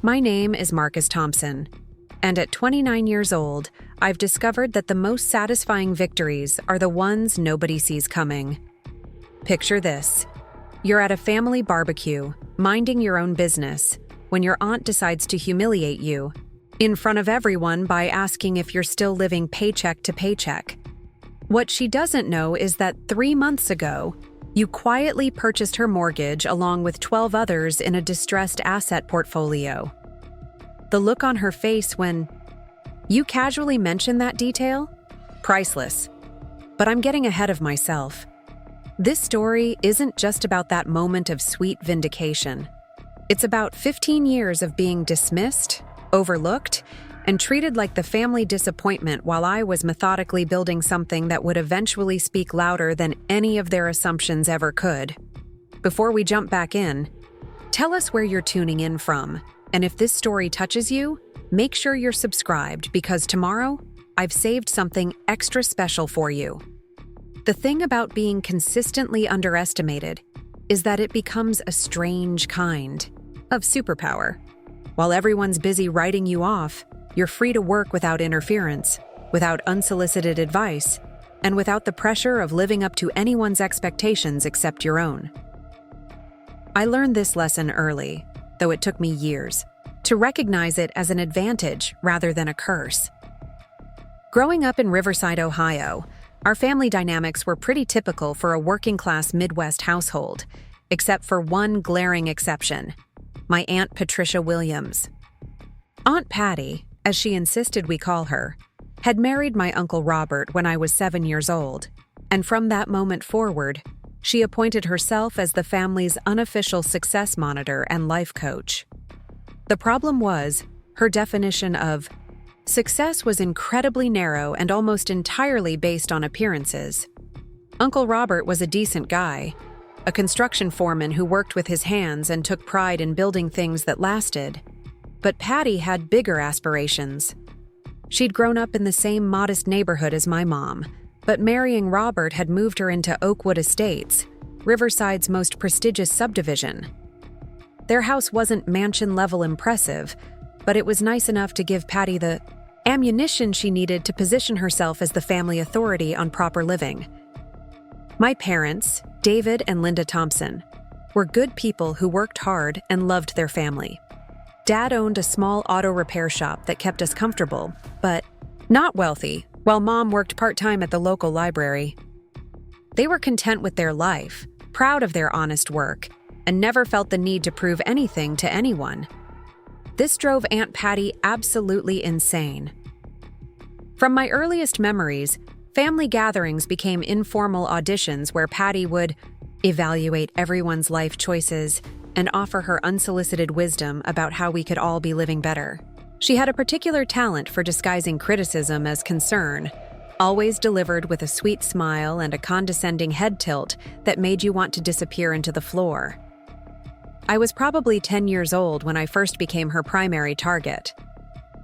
My name is Marcus Thompson, and at 29 years old, I've discovered that the most satisfying victories are the ones nobody sees coming. Picture this. You're at a family barbecue, minding your own business, when your aunt decides to humiliate you in front of everyone by asking if you're still living paycheck to paycheck. What she doesn't know is that 3 months ago, you quietly purchased her mortgage along with 12 others in a distressed asset portfolio. The look on her face when you casually mention that detail? Priceless. But I'm getting ahead of myself. This story isn't just about that moment of sweet vindication. It's about 15 years of being dismissed, overlooked, and treated like the family disappointment while I was methodically building something that would eventually speak louder than any of their assumptions ever could. Before we jump back in, tell us where you're tuning in from, and if this story touches you, make sure you're subscribed because tomorrow, I've saved something extra special for you. The thing about being consistently underestimated is that it becomes a strange kind of superpower. While everyone's busy writing you off, you're free to work without interference, without unsolicited advice, and without the pressure of living up to anyone's expectations except your own. I learned this lesson early, though it took me years, to recognize it as an advantage rather than a curse. Growing up in Riverside, Ohio, our family dynamics were pretty typical for a working-class Midwest household, except for one glaring exception: my Aunt Patricia Williams. Aunt Patty, as she insisted we call her, had married my Uncle Robert when I was 7 years old, and from that moment forward, she appointed herself as the family's unofficial success monitor and life coach. The problem was, her definition of success was incredibly narrow and almost entirely based on appearances. Uncle Robert was a decent guy, a construction foreman who worked with his hands and took pride in building things that lasted. But Patty had bigger aspirations. She'd grown up in the same modest neighborhood as my mom, but marrying Robert had moved her into Oakwood Estates, Riverside's most prestigious subdivision. Their house wasn't mansion-level impressive, but it was nice enough to give Patty the ammunition she needed to position herself as the family authority on proper living. My parents, David and Linda Thompson, were good people who worked hard and loved their family. Dad owned a small auto repair shop that kept us comfortable, but not wealthy, while Mom worked part-time at the local library. They were content with their life, proud of their honest work, and never felt the need to prove anything to anyone. This drove Aunt Patty absolutely insane. From my earliest memories, family gatherings became informal auditions where Patty would evaluate everyone's life choices and offer her unsolicited wisdom about how we could all be living better. She had a particular talent for disguising criticism as concern, always delivered with a sweet smile and a condescending head tilt that made you want to disappear into the floor. I was probably 10 years old when I first became her primary target.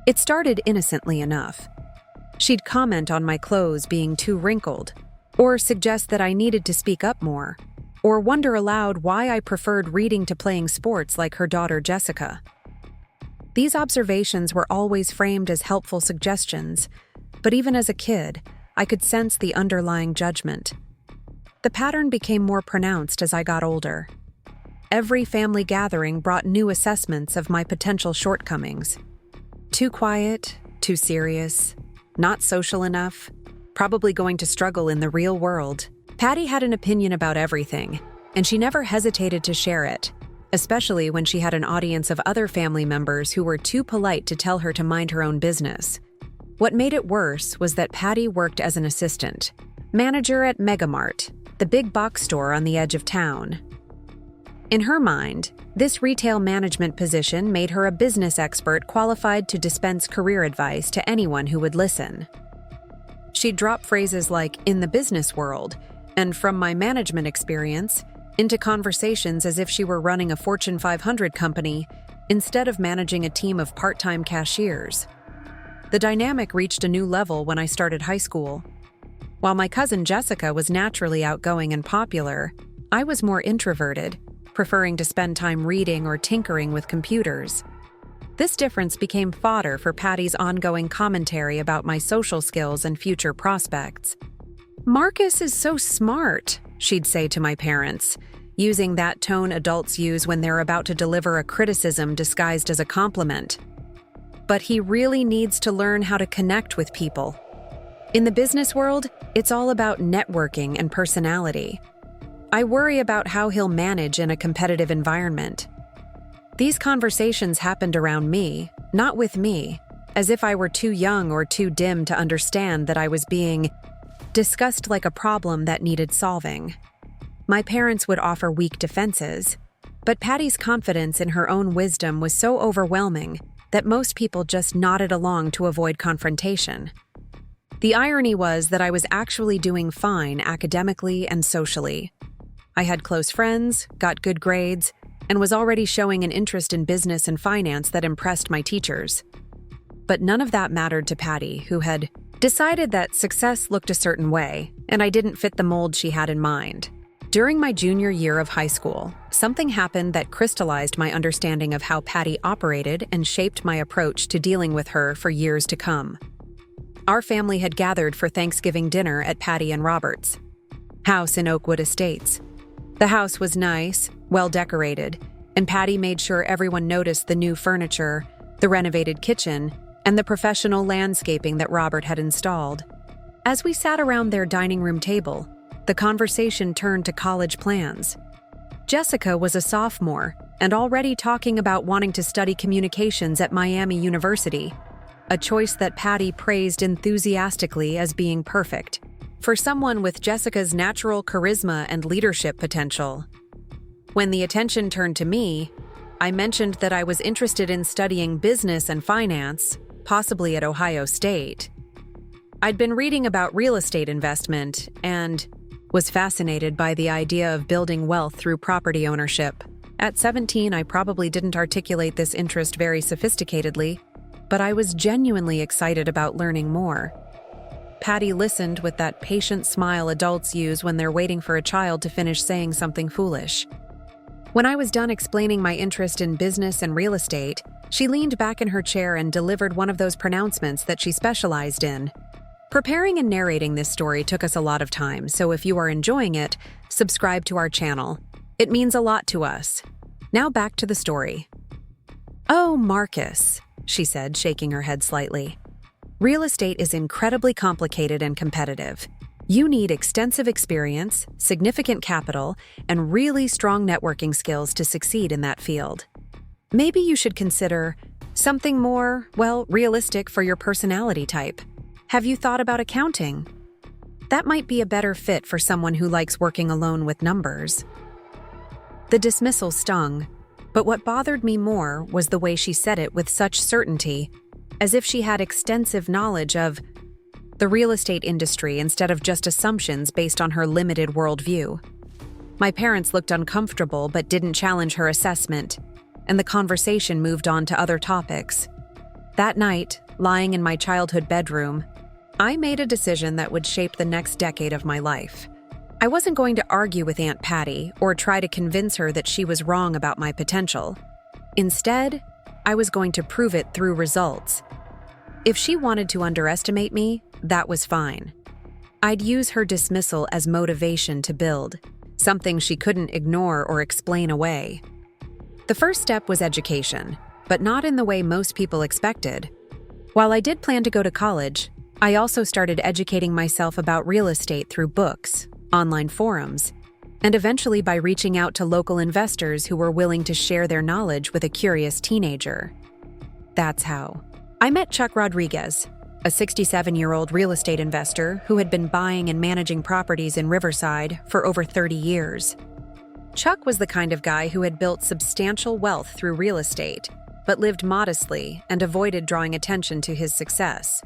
It started innocently enough. She'd comment on my clothes being too wrinkled, or suggest that I needed to speak up more, or wonder aloud why I preferred reading to playing sports like her daughter Jessica. These observations were always framed as helpful suggestions, but even as a kid, I could sense the underlying judgment. The pattern became more pronounced as I got older. Every family gathering brought new assessments of my potential shortcomings. Too quiet, too serious, not social enough, probably going to struggle in the real world. Patty had an opinion about everything, and she never hesitated to share it, especially when she had an audience of other family members who were too polite to tell her to mind her own business. What made it worse was that Patty worked as an assistant, manager at Megamart, the big box store on the edge of town. In her mind, this retail management position made her a business expert qualified to dispense career advice to anyone who would listen. She'd drop phrases like, "in the business world," and "from my management experience," into conversations as if she were running a Fortune 500 company instead of managing a team of part-time cashiers. The dynamic reached a new level when I started high school. While my cousin Jessica was naturally outgoing and popular, I was more introverted, preferring to spend time reading or tinkering with computers. This difference became fodder for Patty's ongoing commentary about my social skills and future prospects. "Marcus is so smart," she'd say to my parents, using that tone adults use when they're about to deliver a criticism disguised as a compliment. "But he really needs to learn how to connect with people. In the business world, it's all about networking and personality. I worry about how he'll manage in a competitive environment." These conversations happened around me, not with me, as if I were too young or too dim to understand that I was being discussed like a problem that needed solving. My parents would offer weak defenses, but Patty's confidence in her own wisdom was so overwhelming that most people just nodded along to avoid confrontation. The irony was that I was actually doing fine academically and socially. I had close friends, got good grades, and was already showing an interest in business and finance that impressed my teachers. But none of that mattered to Patty, who had decided that success looked a certain way, and I didn't fit the mold she had in mind. During my junior year of high school, something happened that crystallized my understanding of how Patty operated and shaped my approach to dealing with her for years to come. Our family had gathered for Thanksgiving dinner at Patty and Robert's house in Oakwood Estates. The house was nice, well-decorated, and Patty made sure everyone noticed the new furniture, the renovated kitchen, and the professional landscaping that Robert had installed. As we sat around their dining room table, the conversation turned to college plans. Jessica was a sophomore and already talking about wanting to study communications at Miami University, a choice that Patty praised enthusiastically as being perfect for someone with Jessica's natural charisma and leadership potential. When the attention turned to me, I mentioned that I was interested in studying business and finance, possibly at Ohio State. I'd been reading about real estate investment and was fascinated by the idea of building wealth through property ownership. At 17, I probably didn't articulate this interest very sophisticatedly, but I was genuinely excited about learning more. Patty listened with that patient smile adults use when they're waiting for a child to finish saying something foolish. When I was done explaining my interest in business and real estate, she leaned back in her chair and delivered one of those pronouncements that she specialized in. Preparing and narrating this story took us a lot of time, so if you are enjoying it, subscribe to our channel. It means a lot to us. Now back to the story. "Oh, Marcus," she said, shaking her head slightly. "Real estate is incredibly complicated and competitive. You need extensive experience, significant capital, and really strong networking skills to succeed in that field. Maybe you should consider something more, realistic for your personality type. Have you thought about accounting? That might be a better fit for someone who likes working alone with numbers." The dismissal stung, but what bothered me more was the way she said it with such certainty, as if she had extensive knowledge of the real estate industry instead of just assumptions based on her limited worldview. My parents looked uncomfortable but didn't challenge her assessment, and the conversation moved on to other topics. That night, lying in my childhood bedroom, I made a decision that would shape the next decade of my life. I wasn't going to argue with Aunt Patty or try to convince her that she was wrong about my potential. Instead, I was going to prove it through results. If she wanted to underestimate me, that was fine. I'd use her dismissal as motivation to build, something she couldn't ignore or explain away. The first step was education, but not in the way most people expected. While I did plan to go to college, I also started educating myself about real estate through books, online forums, and eventually by reaching out to local investors who were willing to share their knowledge with a curious teenager. That's how I met Chuck Rodriguez, a 67-year-old real estate investor who had been buying and managing properties in Riverside for over 30 years. Chuck was the kind of guy who had built substantial wealth through real estate, but lived modestly and avoided drawing attention to his success.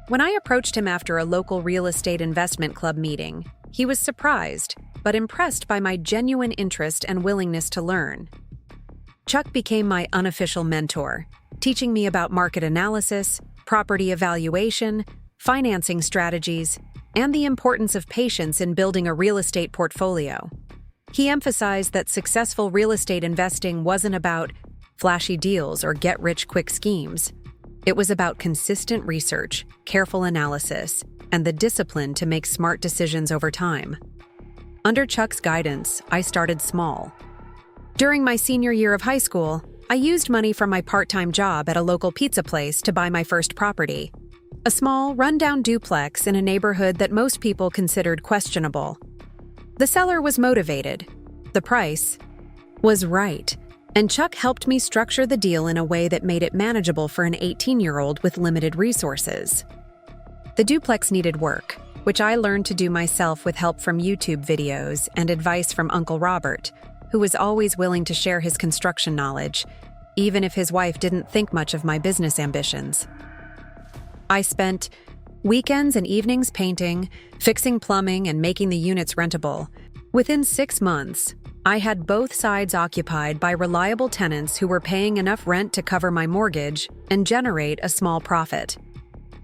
When I approached him after a local real estate investment club meeting, he was surprised, but impressed by my genuine interest and willingness to learn. Chuck became my unofficial mentor, teaching me about market analysis, property evaluation, financing strategies, and the importance of patience in building a real estate portfolio. He emphasized that successful real estate investing wasn't about flashy deals, or get-rich-quick schemes. It was about consistent research, careful analysis, and the discipline to make smart decisions over time. Under Chuck's guidance, I started small. During my senior year of high school, I used money from my part-time job at a local pizza place to buy my first property, a small, run-down duplex in a neighborhood that most people considered questionable. The seller was motivated. The price was right, and Chuck helped me structure the deal in a way that made it manageable for an 18-year-old with limited resources. The duplex needed work, which I learned to do myself with help from YouTube videos and advice from Uncle Robert, who was always willing to share his construction knowledge, even if his wife didn't think much of my business ambitions. I spent weekends and evenings painting, fixing plumbing, and making the units rentable. Within 6 months, I had both sides occupied by reliable tenants who were paying enough rent to cover my mortgage and generate a small profit.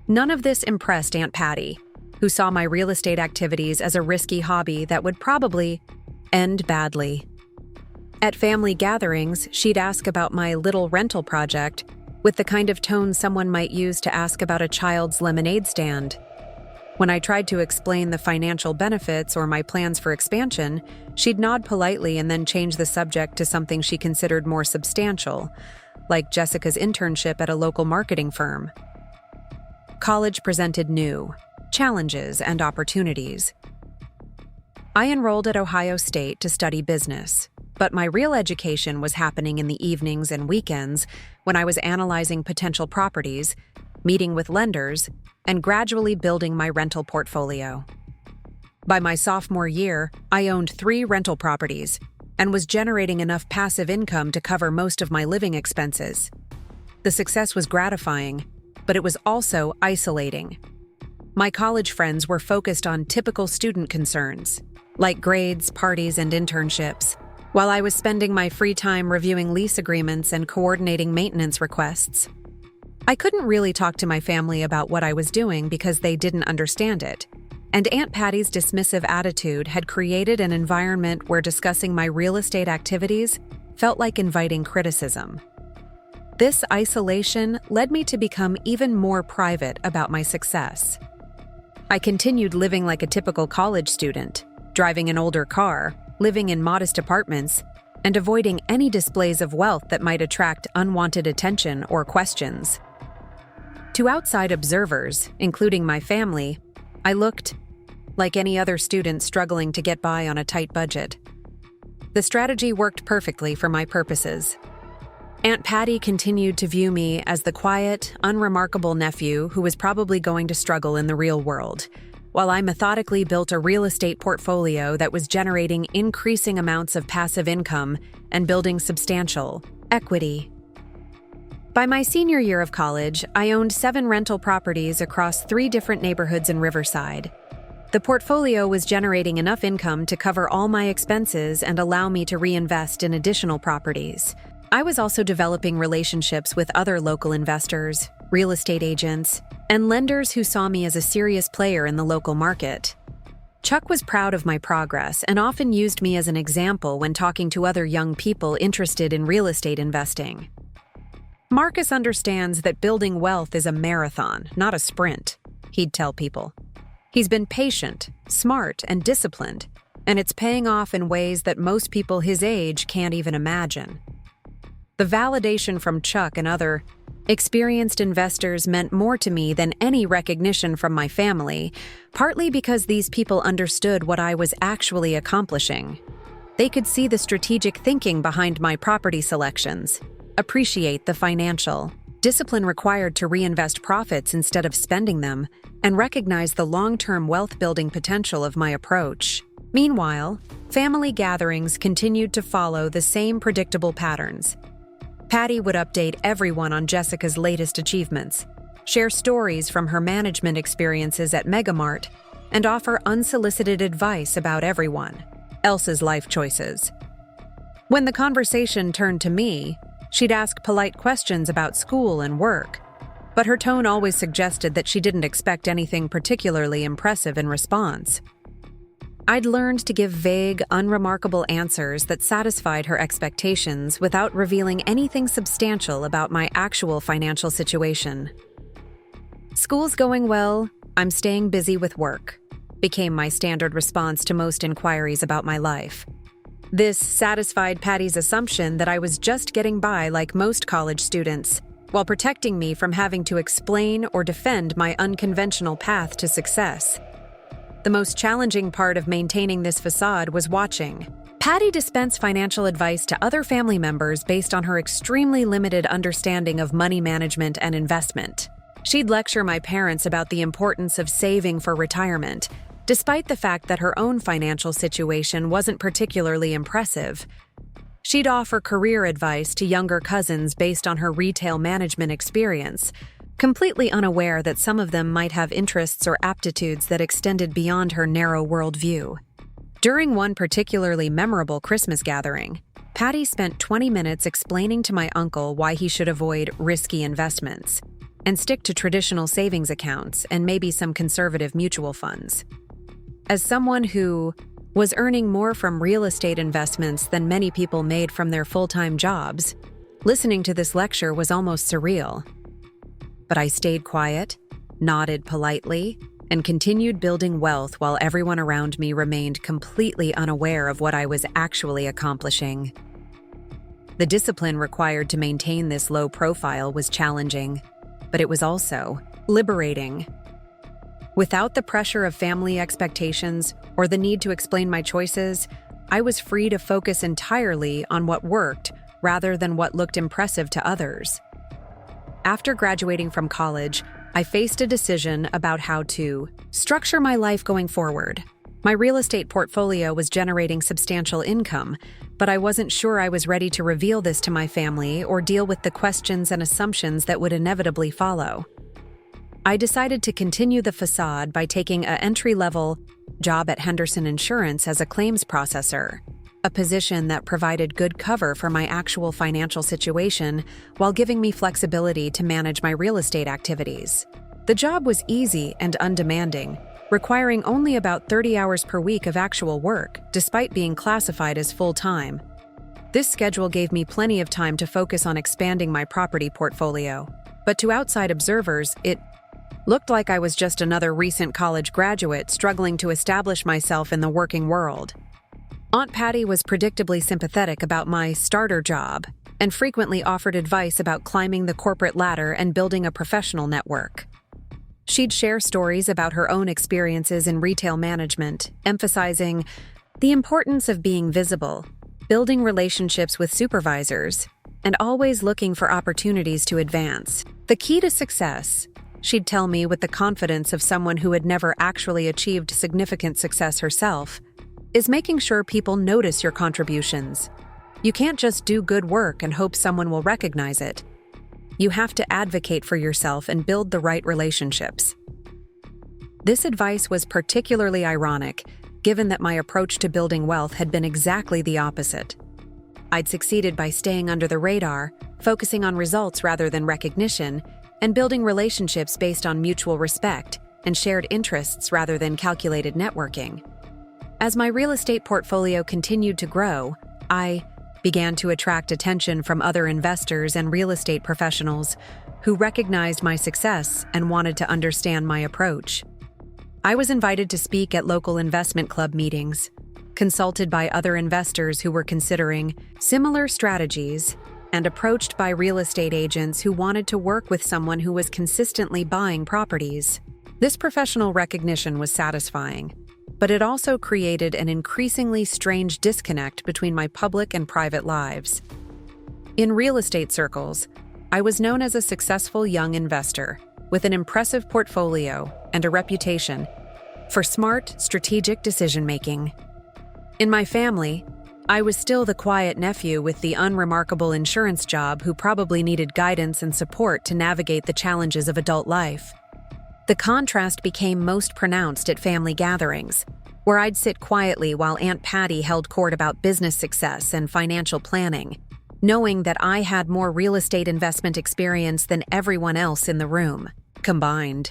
None of this impressed Aunt Patty, who saw my real estate activities as a risky hobby that would probably end badly. At family gatherings, she'd ask about my little rental project with the kind of tone someone might use to ask about a child's lemonade stand. When I tried to explain the financial benefits or my plans for expansion, she'd nod politely and then change the subject to something she considered more substantial, like Jessica's internship at a local marketing firm. College presented new challenges and opportunities. I enrolled at Ohio State to study business, but my real education was happening in the evenings and weekends when I was analyzing potential properties, meeting with lenders, and gradually building my rental portfolio. By my sophomore year, I owned 3 rental properties and was generating enough passive income to cover most of my living expenses. The success was gratifying, but it was also isolating. My college friends were focused on typical student concerns, like grades, parties, and internships, while I was spending my free time reviewing lease agreements and coordinating maintenance requests. I couldn't really talk to my family about what I was doing because they didn't understand it, and Aunt Patty's dismissive attitude had created an environment where discussing my real estate activities felt like inviting criticism. This isolation led me to become even more private about my success. I continued living like a typical college student, driving an older car, living in modest apartments, and avoiding any displays of wealth that might attract unwanted attention or questions. To outside observers, including my family, I looked like any other student struggling to get by on a tight budget. The strategy worked perfectly for my purposes. Aunt Patty continued to view me as the quiet, unremarkable nephew who was probably going to struggle in the real world, while I methodically built a real estate portfolio that was generating increasing amounts of passive income and building substantial equity. By my senior year of college, I owned 7 rental properties across 3 different neighborhoods in Riverside. The portfolio was generating enough income to cover all my expenses and allow me to reinvest in additional properties. I was also developing relationships with other local investors, real estate agents, and lenders who saw me as a serious player in the local market. Chuck was proud of my progress and often used me as an example when talking to other young people interested in real estate investing. Marcus understands that building wealth is a marathon, not a sprint, he'd tell people. He's been patient, smart, and disciplined, and it's paying off in ways that most people his age can't even imagine. The validation from Chuck and other experienced investors meant more to me than any recognition from my family, partly because these people understood what I was actually accomplishing. They could see the strategic thinking behind my property selections, appreciate the financial discipline required to reinvest profits instead of spending them, and recognize the long-term wealth-building potential of my approach. Meanwhile, family gatherings continued to follow the same predictable patterns. Patty would update everyone on Jessica's latest achievements, share stories from her management experiences at Megamart, and offer unsolicited advice about everyone else's life choices. When the conversation turned to me, she'd ask polite questions about school and work, but her tone always suggested that she didn't expect anything particularly impressive in response. I'd learned to give vague, unremarkable answers that satisfied her expectations without revealing anything substantial about my actual financial situation. "School's going well, I'm staying busy with work," became my standard response to most inquiries about my life. This satisfied Patty's assumption that I was just getting by like most college students, while protecting me from having to explain or defend my unconventional path to success. The most challenging part of maintaining this facade was watching Patty dispense financial advice to other family members based on her extremely limited understanding of money management and investment. She'd lecture my parents about the importance of saving for retirement, despite the fact that her own financial situation wasn't particularly impressive. She'd offer career advice to younger cousins based on her retail management experience, completely unaware that some of them might have interests or aptitudes that extended beyond her narrow worldview. During one particularly memorable Christmas gathering, Patty spent 20 minutes explaining to my uncle why he should avoid risky investments and stick to traditional savings accounts and maybe some conservative mutual funds. As someone who was earning more from real estate investments than many people made from their full-time jobs, listening to this lecture was almost surreal. But I stayed quiet, nodded politely, and continued building wealth while everyone around me remained completely unaware of what I was actually accomplishing. The discipline required to maintain this low profile was challenging, but it was also liberating. Without the pressure of family expectations or the need to explain my choices, I was free to focus entirely on what worked rather than what looked impressive to others. After graduating from college, I faced a decision about how to structure my life going forward. My real estate portfolio was generating substantial income, but I wasn't sure I was ready to reveal this to my family or deal with the questions and assumptions that would inevitably follow. I decided to continue the facade by taking an entry-level job at Henderson Insurance as a claims processor, a position that provided good cover for my actual financial situation while giving me flexibility to manage my real estate activities. The job was easy and undemanding, requiring only about 30 hours per week of actual work, despite being classified as full-time. This schedule gave me plenty of time to focus on expanding my property portfolio, but to outside observers, it looked like I was just another recent college graduate struggling to establish myself in the working world. Aunt Patty was predictably sympathetic about my starter job and frequently offered advice about climbing the corporate ladder and building a professional network. She'd share stories about her own experiences in retail management, emphasizing the importance of being visible, building relationships with supervisors, and always looking for opportunities to advance. The key to success, she'd tell me with the confidence of someone who had never actually achieved significant success herself, is making sure people notice your contributions. You can't just do good work and hope someone will recognize it. You have to advocate for yourself and build the right relationships. This advice was particularly ironic, given that my approach to building wealth had been exactly the opposite. I'd succeeded by staying under the radar, focusing on results rather than recognition, and building relationships based on mutual respect and shared interests rather than calculated networking. As my real estate portfolio continued to grow, I began to attract attention from other investors and real estate professionals who recognized my success and wanted to understand my approach. I was invited to speak at local investment club meetings, consulted by other investors who were considering similar strategies, and approached by real estate agents who wanted to work with someone who was consistently buying properties. This professional recognition was satisfying, but it also created an increasingly strange disconnect between my public and private lives. In real estate circles, I was known as a successful young investor with an impressive portfolio and a reputation for smart, strategic decision-making. In my family, I was still the quiet nephew with the unremarkable insurance job who probably needed guidance and support to navigate the challenges of adult life. The contrast became most pronounced at family gatherings, where I'd sit quietly while Aunt Patty held court about business success and financial planning, knowing that I had more real estate investment experience than everyone else in the room, combined.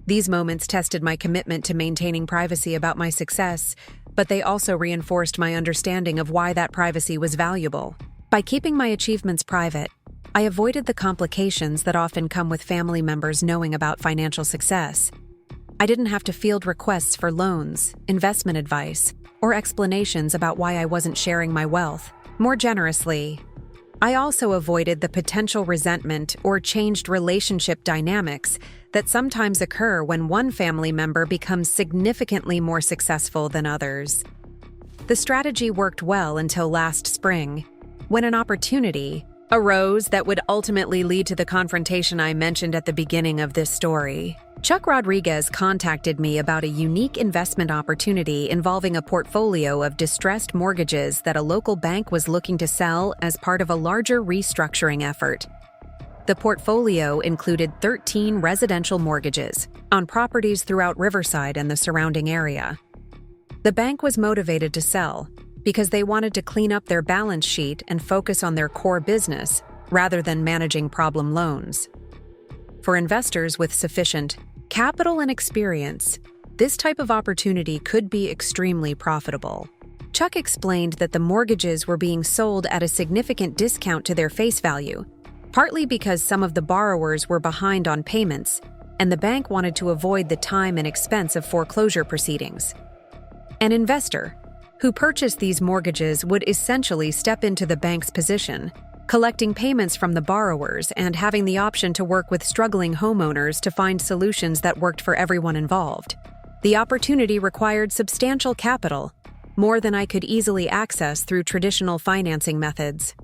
These moments tested my commitment to maintaining privacy about my success, but they also reinforced my understanding of why that privacy was valuable. By keeping my achievements private, I avoided the complications that often come with family members knowing about financial success. I didn't have to field requests for loans, investment advice, or explanations about why I wasn't sharing my wealth more generously. I also avoided the potential resentment or changed relationship dynamics that sometimes occur when one family member becomes significantly more successful than others. The strategy worked well until last spring, when an opportunity arose that would ultimately lead to the confrontation I mentioned at the beginning of this story. Chuck Rodriguez contacted me about a unique investment opportunity involving a portfolio of distressed mortgages that a local bank was looking to sell as part of a larger restructuring effort. The portfolio included 13 residential mortgages on properties throughout Riverside and the surrounding area. The bank was motivated to sell because they wanted to clean up their balance sheet and focus on their core business rather than managing problem loans. For investors with sufficient capital and experience, this type of opportunity could be extremely profitable. Chuck explained that the mortgages were being sold at a significant discount to their face value, partly because some of the borrowers were behind on payments, and the bank wanted to avoid the time and expense of foreclosure proceedings. An investor who purchased these mortgages would essentially step into the bank's position, collecting payments from the borrowers and having the option to work with struggling homeowners to find solutions that worked for everyone involved. The opportunity required substantial capital, more than I could easily access through traditional financing methods.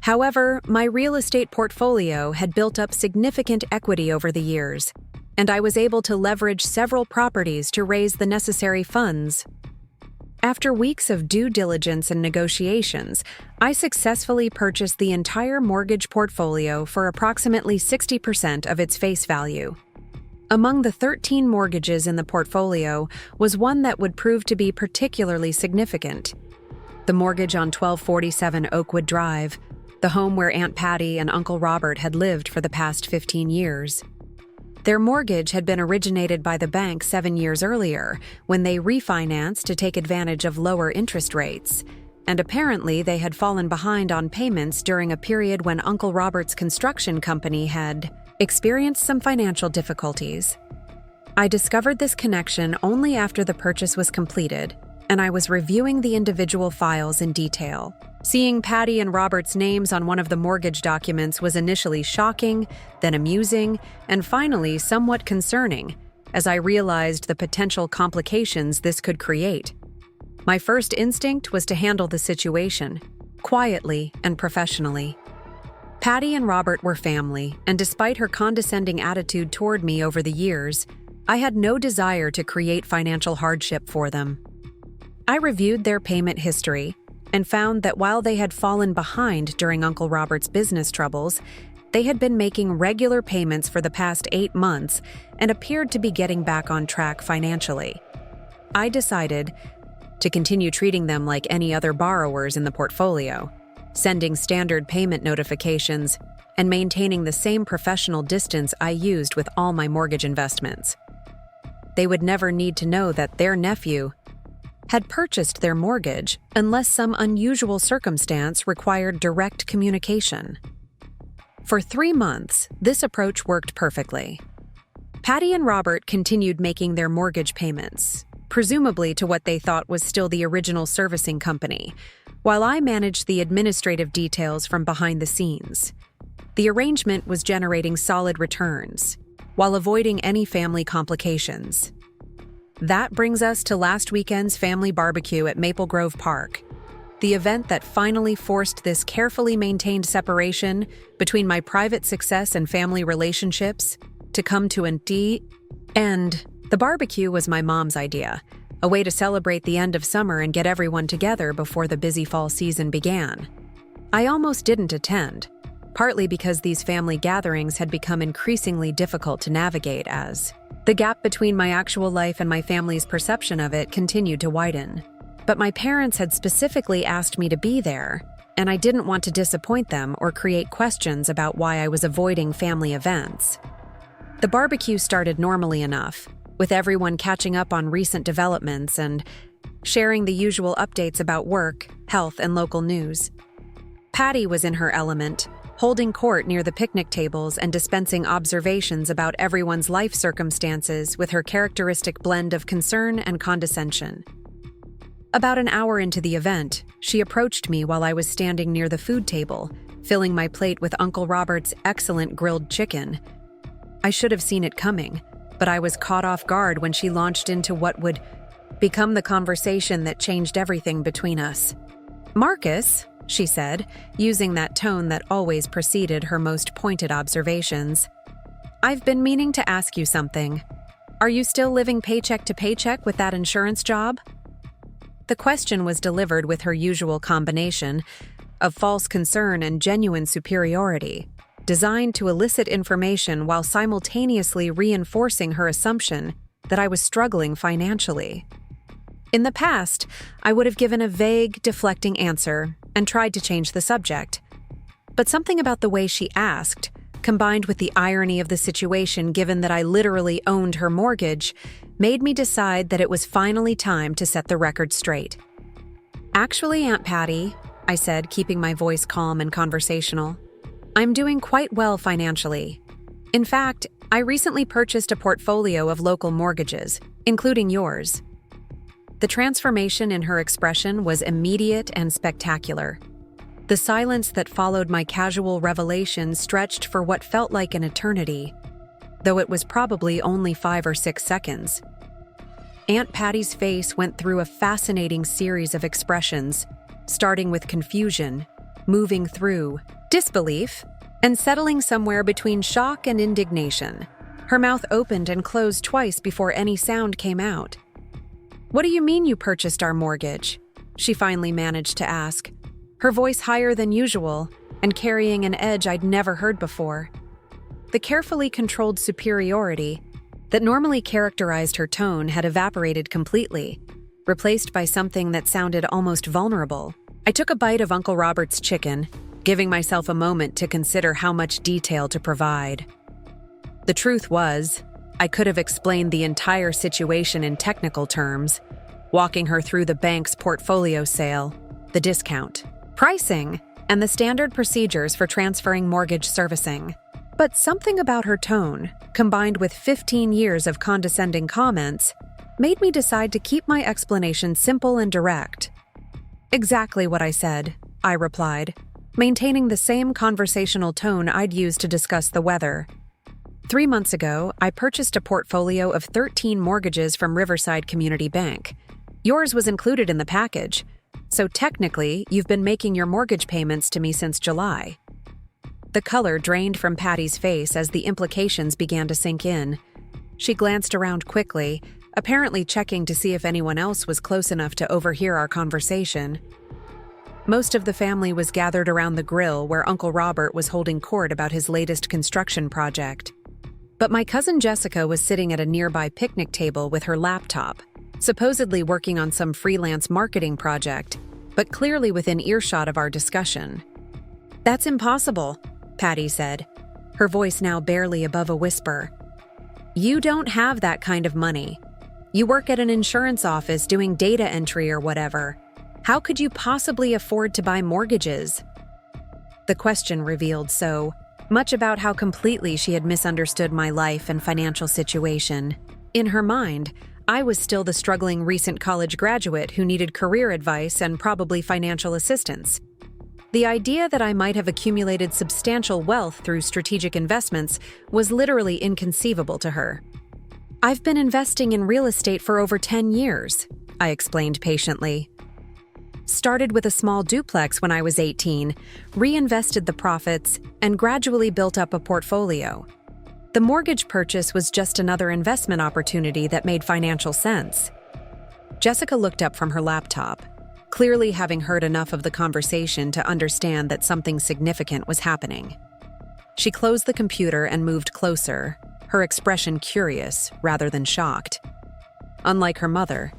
However, my real estate portfolio had built up significant equity over the years, and I was able to leverage several properties to raise the necessary funds. After weeks of due diligence and negotiations, I successfully purchased the entire mortgage portfolio for approximately 60% of its face value. Among the 13 mortgages in the portfolio was one that would prove to be particularly significant. The mortgage on 1247 Oakwood Drive, the home where Aunt Patty and Uncle Robert had lived for the past 15 years. Their mortgage had been originated by the bank 7 years earlier, when they refinanced to take advantage of lower interest rates, and apparently they had fallen behind on payments during a period when Uncle Robert's construction company had experienced some financial difficulties. I discovered this connection only after the purchase was completed, and I was reviewing the individual files in detail. Seeing Patty and Robert's names on one of the mortgage documents was initially shocking, then amusing, and finally somewhat concerning, as I realized the potential complications this could create. My first instinct was to handle the situation, quietly and professionally. Patty and Robert were family, and despite her condescending attitude toward me over the years, I had no desire to create financial hardship for them. I reviewed their payment history and found that while they had fallen behind during Uncle Robert's business troubles, they had been making regular payments for the past 8 months and appeared to be getting back on track financially. I decided to continue treating them like any other borrowers in the portfolio, sending standard payment notifications and maintaining the same professional distance I used with all my mortgage investments. They would never need to know that their nephew had purchased their mortgage unless some unusual circumstance required direct communication. For 3 months, this approach worked perfectly. Patty and Robert continued making their mortgage payments, presumably to what they thought was still the original servicing company, while I managed the administrative details from behind the scenes. The arrangement was generating solid returns, while avoiding any family complications. That brings us to last weekend's family barbecue at Maple Grove Park, the event that finally forced this carefully maintained separation between my private success and family relationships to come to an end. The barbecue was my mom's idea, a way to celebrate the end of summer and get everyone together before the busy fall season began. I almost didn't attend, partly because these family gatherings had become increasingly difficult to navigate as the gap between my actual life and my family's perception of it continued to widen. But my parents had specifically asked me to be there, and I didn't want to disappoint them or create questions about why I was avoiding family events. The barbecue started normally enough, with everyone catching up on recent developments and sharing the usual updates about work, health, and local news. Patty was in her element, holding court near the picnic tables and dispensing observations about everyone's life circumstances with her characteristic blend of concern and condescension. About an hour into the event, she approached me while I was standing near the food table, filling my plate with Uncle Robert's excellent grilled chicken. I should have seen it coming, but I was caught off guard when she launched into what would become the conversation that changed everything between us. "Marcus," she said, using that tone that always preceded her most pointed observations, "I've been meaning to ask you something. Are you still living paycheck to paycheck with that insurance job?" The question was delivered with her usual combination of false concern and genuine superiority, designed to elicit information while simultaneously reinforcing her assumption that I was struggling financially. In the past, I would have given a vague, deflecting answer and tried to change the subject. But something about the way she asked, combined with the irony of the situation given that I literally owned her mortgage, made me decide that it was finally time to set the record straight. "Actually, Aunt Patty," I said, keeping my voice calm and conversational, "I'm doing quite well financially. In fact, I recently purchased a portfolio of local mortgages, including yours." The transformation in her expression was immediate and spectacular. The silence that followed my casual revelation stretched for what felt like an eternity, though it was probably only 5 or 6 seconds. Aunt Patty's face went through a fascinating series of expressions, starting with confusion, moving through disbelief, and settling somewhere between shock and indignation. Her mouth opened and closed twice before any sound came out. "What do you mean you purchased our mortgage?" she finally managed to ask, her voice higher than usual and carrying an edge I'd never heard before. The carefully controlled superiority that normally characterized her tone had evaporated completely, replaced by something that sounded almost vulnerable. I took a bite of Uncle Robert's chicken, giving myself a moment to consider how much detail to provide. The truth was, I could have explained the entire situation in technical terms, walking her through the bank's portfolio sale, the discount, pricing, and the standard procedures for transferring mortgage servicing. But something about her tone, combined with 15 years of condescending comments, made me decide to keep my explanation simple and direct. "Exactly what I said," I replied, maintaining the same conversational tone I'd used to discuss the weather. 3 months ago, I purchased a portfolio of 13 mortgages from Riverside Community Bank. Yours was included in the package, so technically, you've been making your mortgage payments to me since July. The color drained from Patty's face as the implications began to sink in. She glanced around quickly, apparently checking to see if anyone else was close enough to overhear our conversation. Most of the family was gathered around the grill where Uncle Robert was holding court about his latest construction project. But my cousin Jessica was sitting at a nearby picnic table with her laptop, supposedly working on some freelance marketing project, but clearly within earshot of our discussion. "That's impossible," Patty said, her voice now barely above a whisper. "You don't have that kind of money. You work at an insurance office doing data entry or whatever. How could you possibly afford to buy mortgages?" The question revealed so much about how completely she had misunderstood my life and financial situation. In her mind, I was still the struggling recent college graduate who needed career advice and probably financial assistance. The idea that I might have accumulated substantial wealth through strategic investments was literally inconceivable to her. "I've been investing in real estate for over 10 years, I explained patiently. Started with a small duplex when I was 18, reinvested the profits, and gradually built up a portfolio. The mortgage purchase was just another investment opportunity that made financial sense." Jessica looked up from her laptop, clearly having heard enough of the conversation to understand that something significant was happening. She closed the computer and moved closer, her expression curious rather than shocked. Unlike her mother,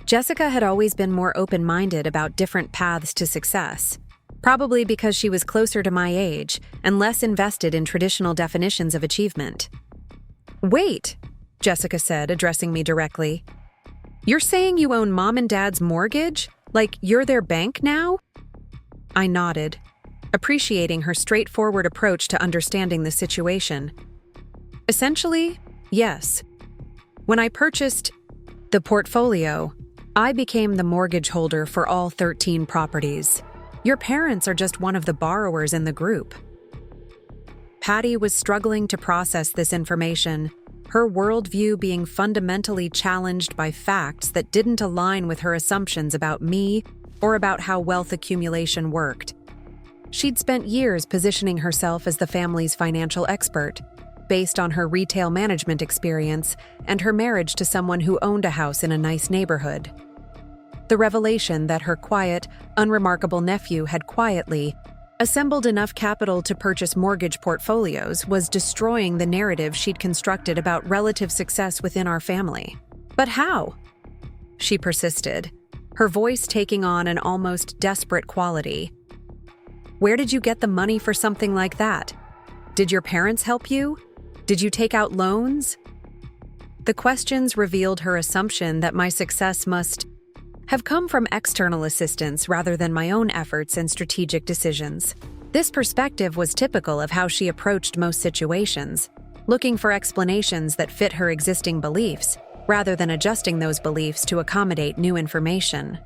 Jessica had always been more open-minded about different paths to success, probably because she was closer to my age and less invested in traditional definitions of achievement. Wait, Jessica said, addressing me directly. You're saying you own mom and dad's mortgage? Like you're their bank now? I nodded, appreciating her straightforward approach to understanding the situation. Essentially, yes. When I purchased the portfolio, I became the mortgage holder for all 13 properties. Your parents are just one of the borrowers in the group. Patty was struggling to process this information, her worldview being fundamentally challenged by facts that didn't align with her assumptions about me or about how wealth accumulation worked. She'd spent years positioning herself as the family's financial expert, based on her retail management experience and her marriage to someone who owned a house in a nice neighborhood. The revelation that her quiet, unremarkable nephew had quietly assembled enough capital to purchase mortgage portfolios was destroying the narrative she'd constructed about relative success within our family. But how? She persisted, her voice taking on an almost desperate quality. Where did you get the money for something like that? Did your parents help you? Did you take out loans? The questions revealed her assumption that my success must have come from external assistance rather than my own efforts and strategic decisions. This perspective was typical of how she approached most situations, looking for explanations that fit her existing beliefs, rather than adjusting those beliefs to accommodate new information.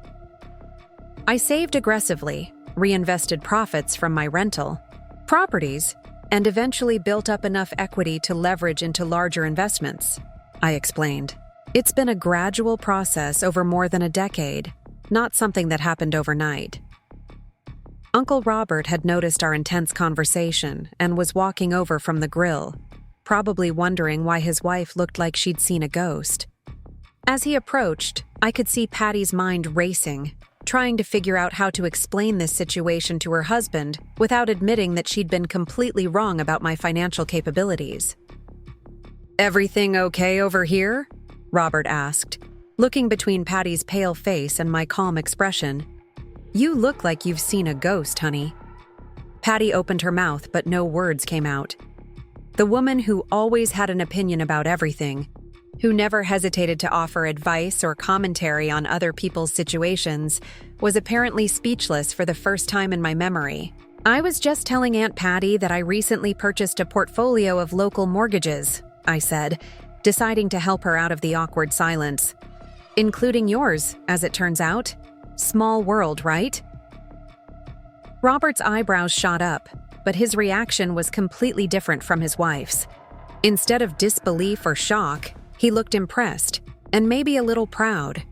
I saved aggressively, reinvested profits from my rental properties, and eventually built up enough equity to leverage into larger investments, I explained. It's been a gradual process over more than a decade, not something that happened overnight. Uncle Robert had noticed our intense conversation and was walking over from the grill, probably wondering why his wife looked like she'd seen a ghost. As he approached, I could see Patty's mind racing, trying to figure out how to explain this situation to her husband without admitting that she'd been completely wrong about my financial capabilities. "Everything okay over here?" Robert asked, looking between Patty's pale face and my calm expression. "You look like you've seen a ghost, honey." Patty opened her mouth, but no words came out. The woman who always had an opinion about everything, who never hesitated to offer advice or commentary on other people's situations, was apparently speechless for the first time in my memory. "I was just telling Aunt Patty that I recently purchased a portfolio of local mortgages," I said, deciding to help her out of the awkward silence. "Including yours, as it turns out. Small world, right?" Robert's eyebrows shot up, but his reaction was completely different from his wife's. Instead of disbelief or shock, he looked impressed, and maybe a little proud.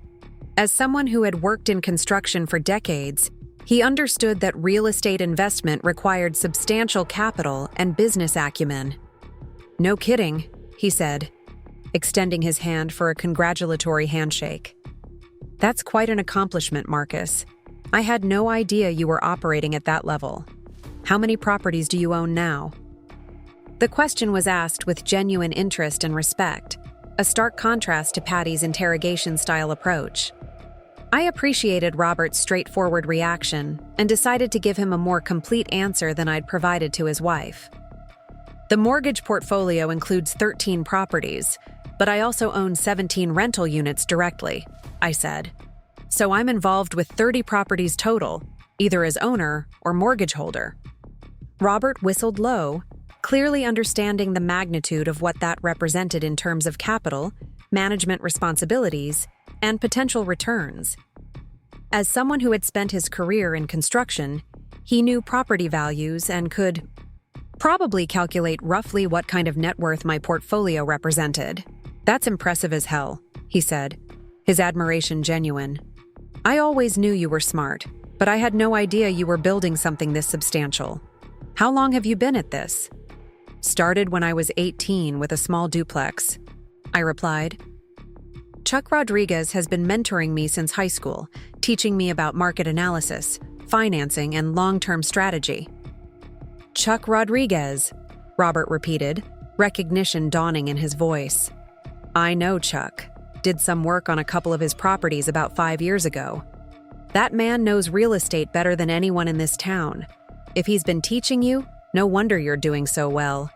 As someone who had worked in construction for decades, he understood that real estate investment required substantial capital and business acumen. "No kidding," he said, extending his hand for a congratulatory handshake. "That's quite an accomplishment, Marcus. I had no idea you were operating at that level. How many properties do you own now?" The question was asked with genuine interest and respect, a stark contrast to Patty's interrogation-style approach. I appreciated Robert's straightforward reaction and decided to give him a more complete answer than I'd provided to his wife. "The mortgage portfolio includes 13 properties, but I also own 17 rental units directly," I said. "So I'm involved with 30 properties total, either as owner or mortgage holder." Robert whistled low, clearly understanding the magnitude of what that represented in terms of capital, management responsibilities, and potential returns. As someone who had spent his career in construction, he knew property values and could probably calculate roughly what kind of net worth my portfolio represented. "That's impressive as hell," he said, his admiration genuine. "I always knew you were smart, but I had no idea you were building something this substantial. How long have you been at this?" "Started when I was 18 with a small duplex," I replied. "Chuck Rodriguez has been mentoring me since high school, teaching me about market analysis, financing, and long-term strategy." "Chuck Rodriguez," Robert repeated, recognition dawning in his voice. "I know Chuck. Did some work on a couple of his properties about 5 years ago. That man knows real estate better than anyone in this town. If he's been teaching you, no wonder you're doing so well."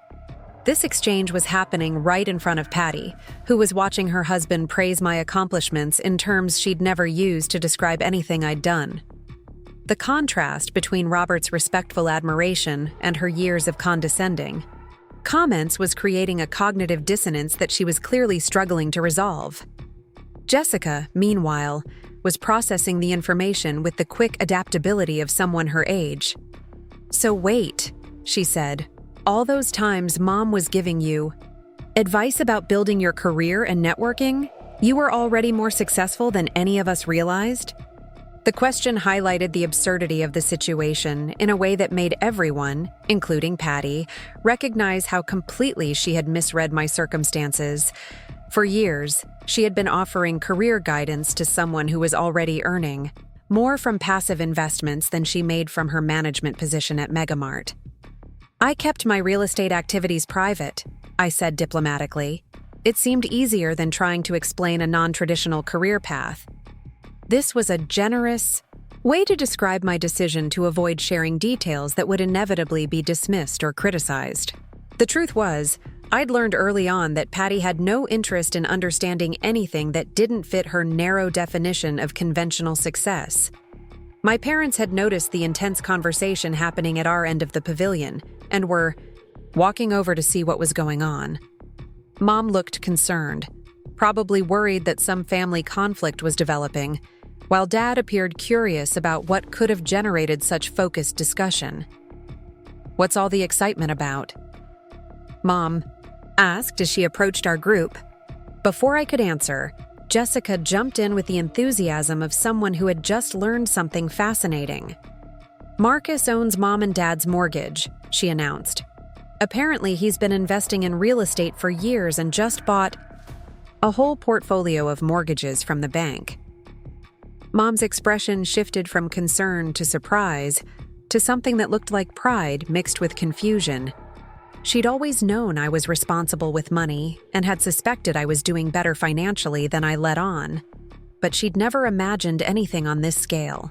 This exchange was happening right in front of Patty, who was watching her husband praise my accomplishments in terms she'd never used to describe anything I'd done. The contrast between Robert's respectful admiration and her years of condescending comments was creating a cognitive dissonance that she was clearly struggling to resolve. Jessica, meanwhile, was processing the information with the quick adaptability of someone her age. "So wait," she said, "all those times Mom was giving you advice about building your career and networking, you were already more successful than any of us realized?" The question highlighted the absurdity of the situation in a way that made everyone, including Patty, recognize how completely she had misread my circumstances. For years, she had been offering career guidance to someone who was already earning more from passive investments than she made from her management position at Megamart. "I kept my real estate activities private," I said diplomatically. It seemed easier than trying to explain a non-traditional career path. This was a generous way to describe my decision to avoid sharing details that would inevitably be dismissed or criticized. The truth was, I'd learned early on that Patty had no interest in understanding anything that didn't fit her narrow definition of conventional success. My parents had noticed the intense conversation happening at our end of the pavilion and were walking over to see what was going on. Mom looked concerned, probably worried that some family conflict was developing, while Dad appeared curious about what could have generated such focused discussion. "What's all the excitement about?" Mom asked as she approached our group. Before I could answer, Jessica jumped in with the enthusiasm of someone who had just learned something fascinating. "Marcus owns Mom and Dad's mortgage," she announced. "Apparently he's been investing in real estate for years and just bought a whole portfolio of mortgages from the bank." Mom's expression shifted from concern to surprise to something that looked like pride mixed with confusion. She'd always known I was responsible with money and had suspected I was doing better financially than I let on, but she'd never imagined anything on this scale.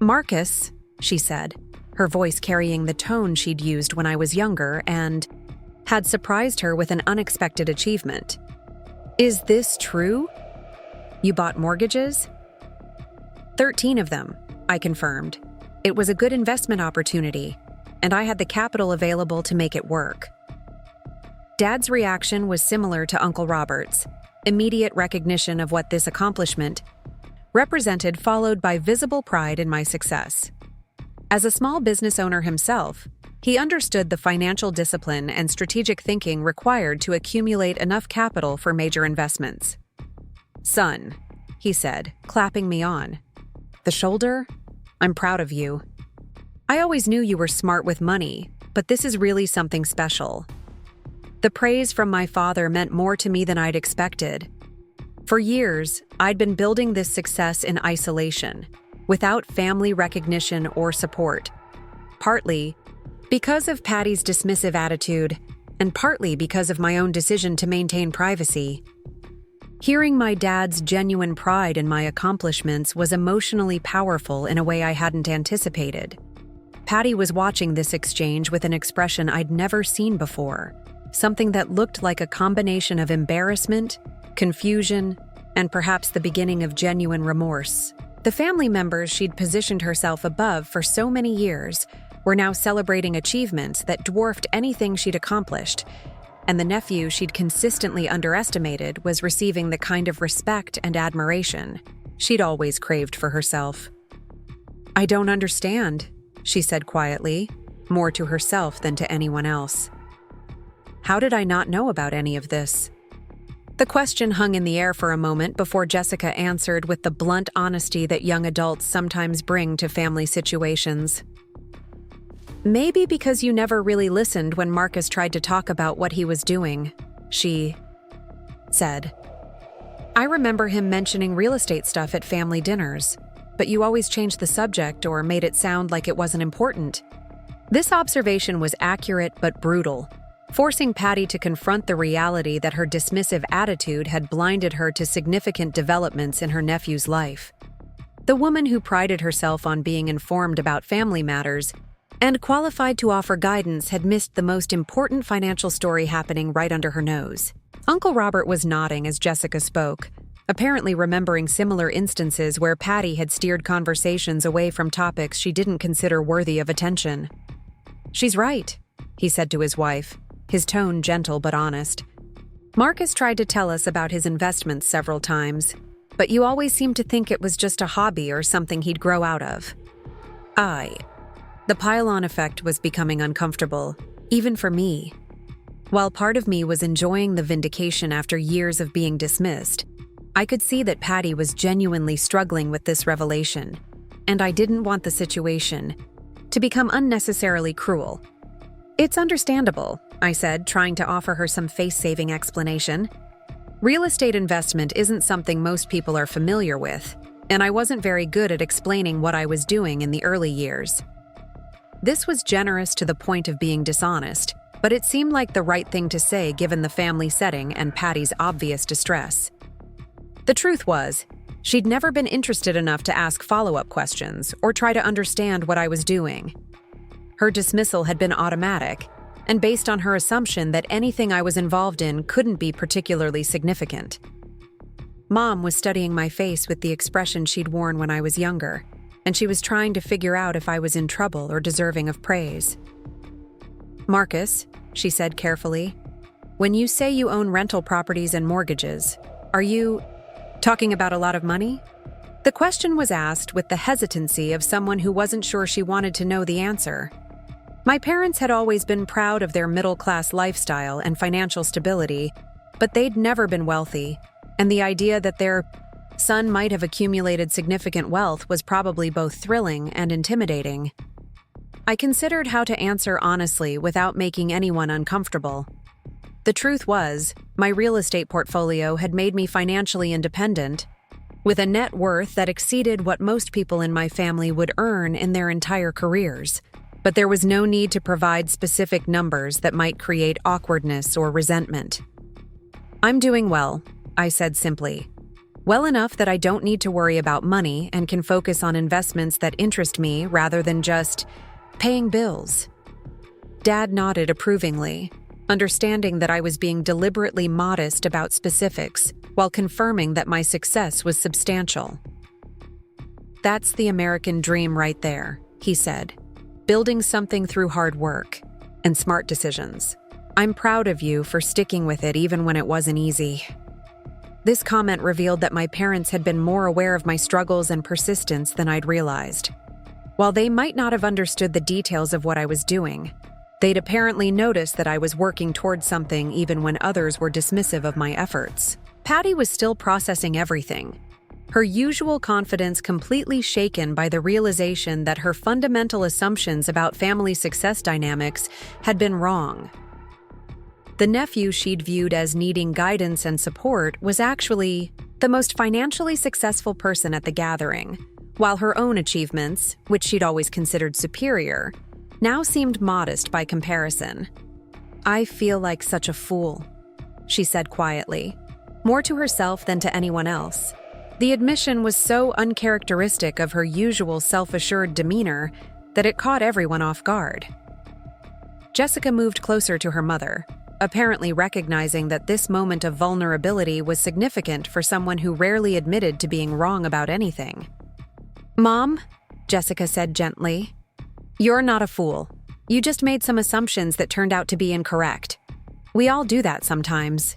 "Marcus," she said, her voice carrying the tone she'd used when I was younger and had surprised her with an unexpected achievement. "Is this true? You bought mortgages?" 13 of them, I confirmed. It was a good investment opportunity, and I had the capital available to make it work. Dad's reaction was similar to Uncle Robert's, immediate recognition of what this accomplishment represented, followed by visible pride in my success. As a small business owner himself, he understood the financial discipline and strategic thinking required to accumulate enough capital for major investments. "Son," he said, clapping me on the shoulder, "I'm proud of you. I always knew you were smart with money, but this is really something special." The praise from my father meant more to me than I'd expected. For years, I'd been building this success in isolation, without family recognition or support, partly because of Patty's dismissive attitude, and partly because of my own decision to maintain privacy. Hearing my dad's genuine pride in my accomplishments was emotionally powerful in a way I hadn't anticipated. Patty was watching this exchange with an expression I'd never seen before, something that looked like a combination of embarrassment, confusion, and perhaps the beginning of genuine remorse. The family members she'd positioned herself above for so many years were now celebrating achievements that dwarfed anything she'd accomplished, and the nephew she'd consistently underestimated was receiving the kind of respect and admiration she'd always craved for herself. "I don't understand," she said quietly, more to herself than to anyone else. "How did I not know about any of this?" The question hung in the air for a moment before Jessica answered with the blunt honesty that young adults sometimes bring to family situations. "Maybe because you never really listened when Marcus tried to talk about what he was doing," she said. "I remember him mentioning real estate stuff at family dinners, but you always changed the subject or made it sound like it wasn't important." This observation was accurate but brutal, forcing Patty to confront the reality that her dismissive attitude had blinded her to significant developments in her nephew's life. The woman who prided herself on being informed about family matters and qualified to offer guidance had missed the most important financial story happening right under her nose. Uncle Robert was nodding as Jessica spoke, apparently remembering similar instances where Patty had steered conversations away from topics she didn't consider worthy of attention. "She's right," he said to his wife, his tone gentle but honest. "Marcus tried to tell us about his investments several times, but you always seemed to think it was just a hobby or something he'd grow out of." The pile-on effect was becoming uncomfortable, even for me. While part of me was enjoying the vindication after years of being dismissed, I could see that Patty was genuinely struggling with this revelation, and I didn't want the situation to become unnecessarily cruel. "It's understandable," I said, trying to offer her some face-saving explanation. "Real estate investment isn't something most people are familiar with, and I wasn't very good at explaining what I was doing in the early years." This was generous to the point of being dishonest, but it seemed like the right thing to say given the family setting and Patty's obvious distress. The truth was, she'd never been interested enough to ask follow-up questions or try to understand what I was doing. Her dismissal had been automatic, and based on her assumption that anything I was involved in couldn't be particularly significant. Mom was studying my face with the expression she'd worn when I was younger, and she was trying to figure out if I was in trouble or deserving of praise. "Marcus," she said carefully, "when you say you own rental properties and mortgages, are you talking about a lot of money?" The question was asked with the hesitancy of someone who wasn't sure she wanted to know the answer. My parents had always been proud of their middle-class lifestyle and financial stability, but they'd never been wealthy, and the idea that their son might have accumulated significant wealth was probably both thrilling and intimidating. I considered how to answer honestly without making anyone uncomfortable. The truth was, my real estate portfolio had made me financially independent, with a net worth that exceeded what most people in my family would earn in their entire careers. But there was no need to provide specific numbers that might create awkwardness or resentment. "I'm doing well," I said simply. "Well enough that I don't need to worry about money and can focus on investments that interest me rather than just paying bills." Dad nodded approvingly, understanding that I was being deliberately modest about specifics while confirming that my success was substantial. "That's the American dream right there," he said. "Building something through hard work and smart decisions. I'm proud of you for sticking with it even when it wasn't easy." This comment revealed that my parents had been more aware of my struggles and persistence than I'd realized. While they might not have understood the details of what I was doing, they'd apparently noticed that I was working towards something even when others were dismissive of my efforts. Patty was still processing everything, her usual confidence completely shaken by the realization that her fundamental assumptions about family success dynamics had been wrong. The nephew she'd viewed as needing guidance and support was actually the most financially successful person at the gathering, while her own achievements, which she'd always considered superior, now seemed modest by comparison. "I feel like such a fool," she said quietly, more to herself than to anyone else. The admission was so uncharacteristic of her usual self-assured demeanor that it caught everyone off guard. Jessica moved closer to her mother, apparently recognizing that this moment of vulnerability was significant for someone who rarely admitted to being wrong about anything. "Mom," Jessica said gently, "you're not a fool. You just made some assumptions that turned out to be incorrect. We all do that sometimes."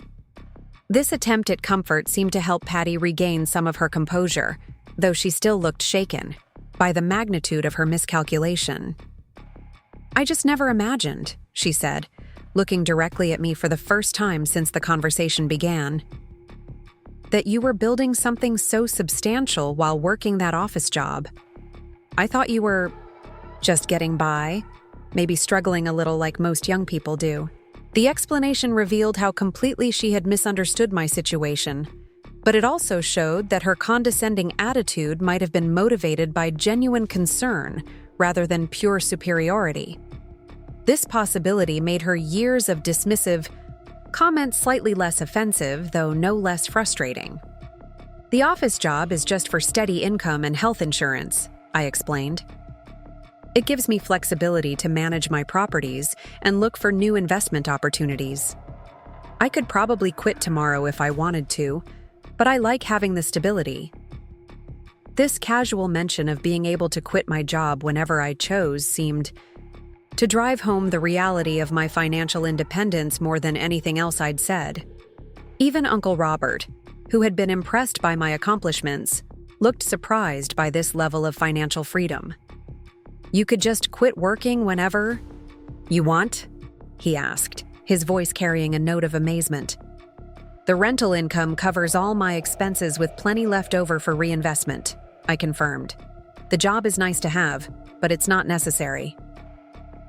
This attempt at comfort seemed to help Patty regain some of her composure, though she still looked shaken by the magnitude of her miscalculation. "I just never imagined," she said, looking directly at me for the first time since the conversation began, "that you were building something so substantial while working that office job. I thought you were just getting by, maybe struggling a little like most young people do." The explanation revealed how completely she had misunderstood my situation, but it also showed that her condescending attitude might have been motivated by genuine concern rather than pure superiority. This possibility made her years of dismissive comments slightly less offensive, though no less frustrating. "The office job is just for steady income and health insurance," I explained. It gives me flexibility to manage my properties and look for new investment opportunities. I could probably quit tomorrow if I wanted to, but I like having the stability. This casual mention of being able to quit my job whenever I chose seemed to drive home the reality of my financial independence more than anything else I'd said. Even Uncle Robert, who had been impressed by my accomplishments, looked surprised by this level of financial freedom. "You could just quit working whenever you want?" he asked, his voice carrying a note of amazement. "The rental income covers all my expenses with plenty left over for reinvestment," I confirmed. "The job is nice to have, but it's not necessary."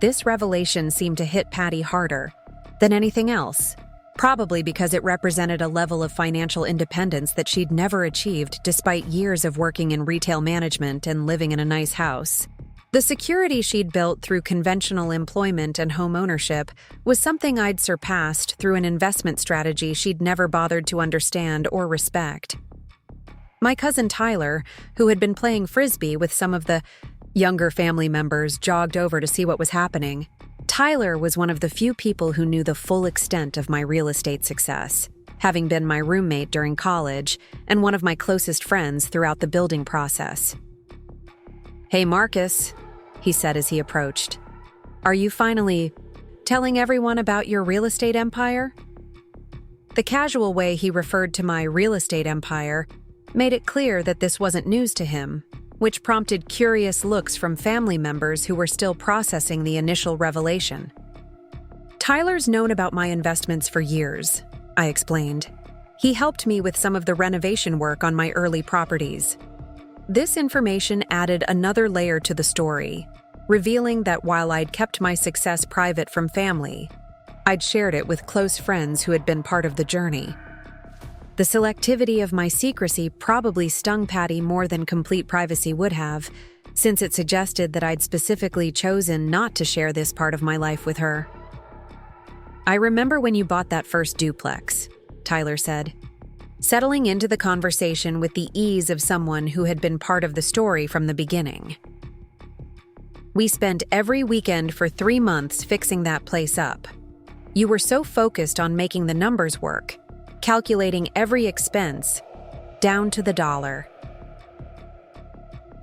This revelation seemed to hit Patty harder than anything else, probably because it represented a level of financial independence that she'd never achieved despite years of working in retail management and living in a nice house. The security she'd built through conventional employment and home ownership was something I'd surpassed through an investment strategy she'd never bothered to understand or respect. My cousin Tyler, who had been playing frisbee with some of the younger family members, jogged over to see what was happening. Tyler was one of the few people who knew the full extent of my real estate success, having been my roommate during college and one of my closest friends throughout the building process. "Hey, Marcus," he said as he approached. "Are you finally telling everyone about your real estate empire?" The casual way he referred to my real estate empire made it clear that this wasn't news to him, which prompted curious looks from family members who were still processing the initial revelation. "Tyler's known about my investments for years," I explained. "He helped me with some of the renovation work on my early properties." This information added another layer to the story, revealing that while I'd kept my success private from family, I'd shared it with close friends who had been part of the journey. The selectivity of my secrecy probably stung Patty more than complete privacy would have, since it suggested that I'd specifically chosen not to share this part of my life with her. "I remember when you bought that first duplex," Tyler said, settling into the conversation with the ease of someone who had been part of the story from the beginning. "We spent every weekend for 3 months fixing that place up. You were so focused on making the numbers work, calculating every expense, down to the dollar."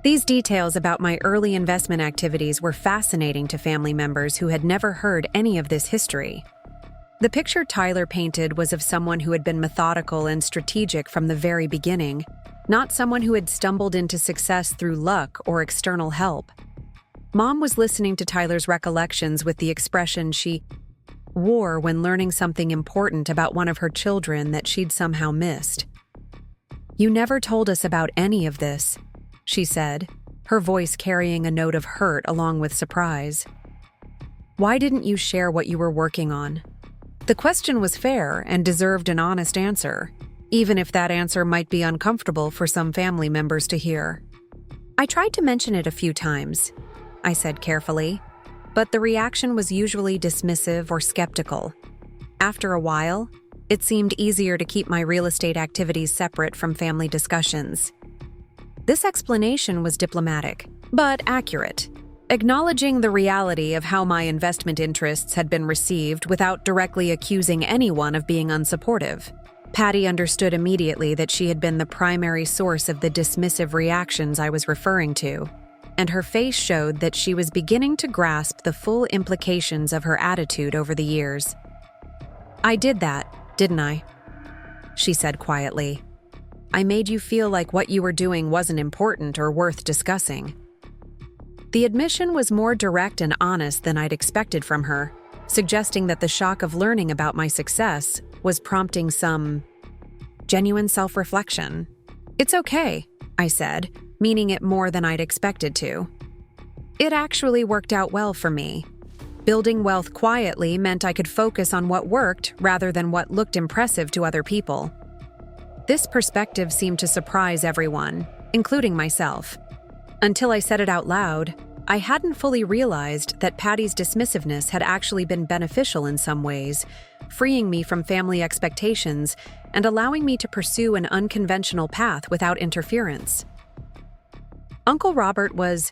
These details about my early investment activities were fascinating to family members who had never heard any of this history. The picture Tyler painted was of someone who had been methodical and strategic from the very beginning, not someone who had stumbled into success through luck or external help. Mom was listening to Tyler's recollections with the expression she wore when learning something important about one of her children that she'd somehow missed. "You never told us about any of this," she said, her voice carrying a note of hurt along with surprise. "Why didn't you share what you were working on?" The question was fair and deserved an honest answer, even if that answer might be uncomfortable for some family members to hear. "I tried to mention it a few times," I said carefully, but the reaction was usually dismissive or skeptical. After a while, it seemed easier to keep my real estate activities separate from family discussions. This explanation was diplomatic, but accurate, acknowledging the reality of how my investment interests had been received without directly accusing anyone of being unsupportive. Patty understood immediately that she had been the primary source of the dismissive reactions I was referring to, and her face showed that she was beginning to grasp the full implications of her attitude over the years. "I did that, didn't I?" she said quietly. "I made you feel like what you were doing wasn't important or worth discussing." The admission was more direct and honest than I'd expected from her, suggesting that the shock of learning about my success was prompting some genuine self-reflection. "It's okay," I said, meaning it more than I'd expected to. It actually worked out well for me. Building wealth quietly meant I could focus on what worked rather than what looked impressive to other people. This perspective seemed to surprise everyone, including myself. Until I said it out loud, I hadn't fully realized that Patty's dismissiveness had actually been beneficial in some ways, freeing me from family expectations and allowing me to pursue an unconventional path without interference. Uncle Robert was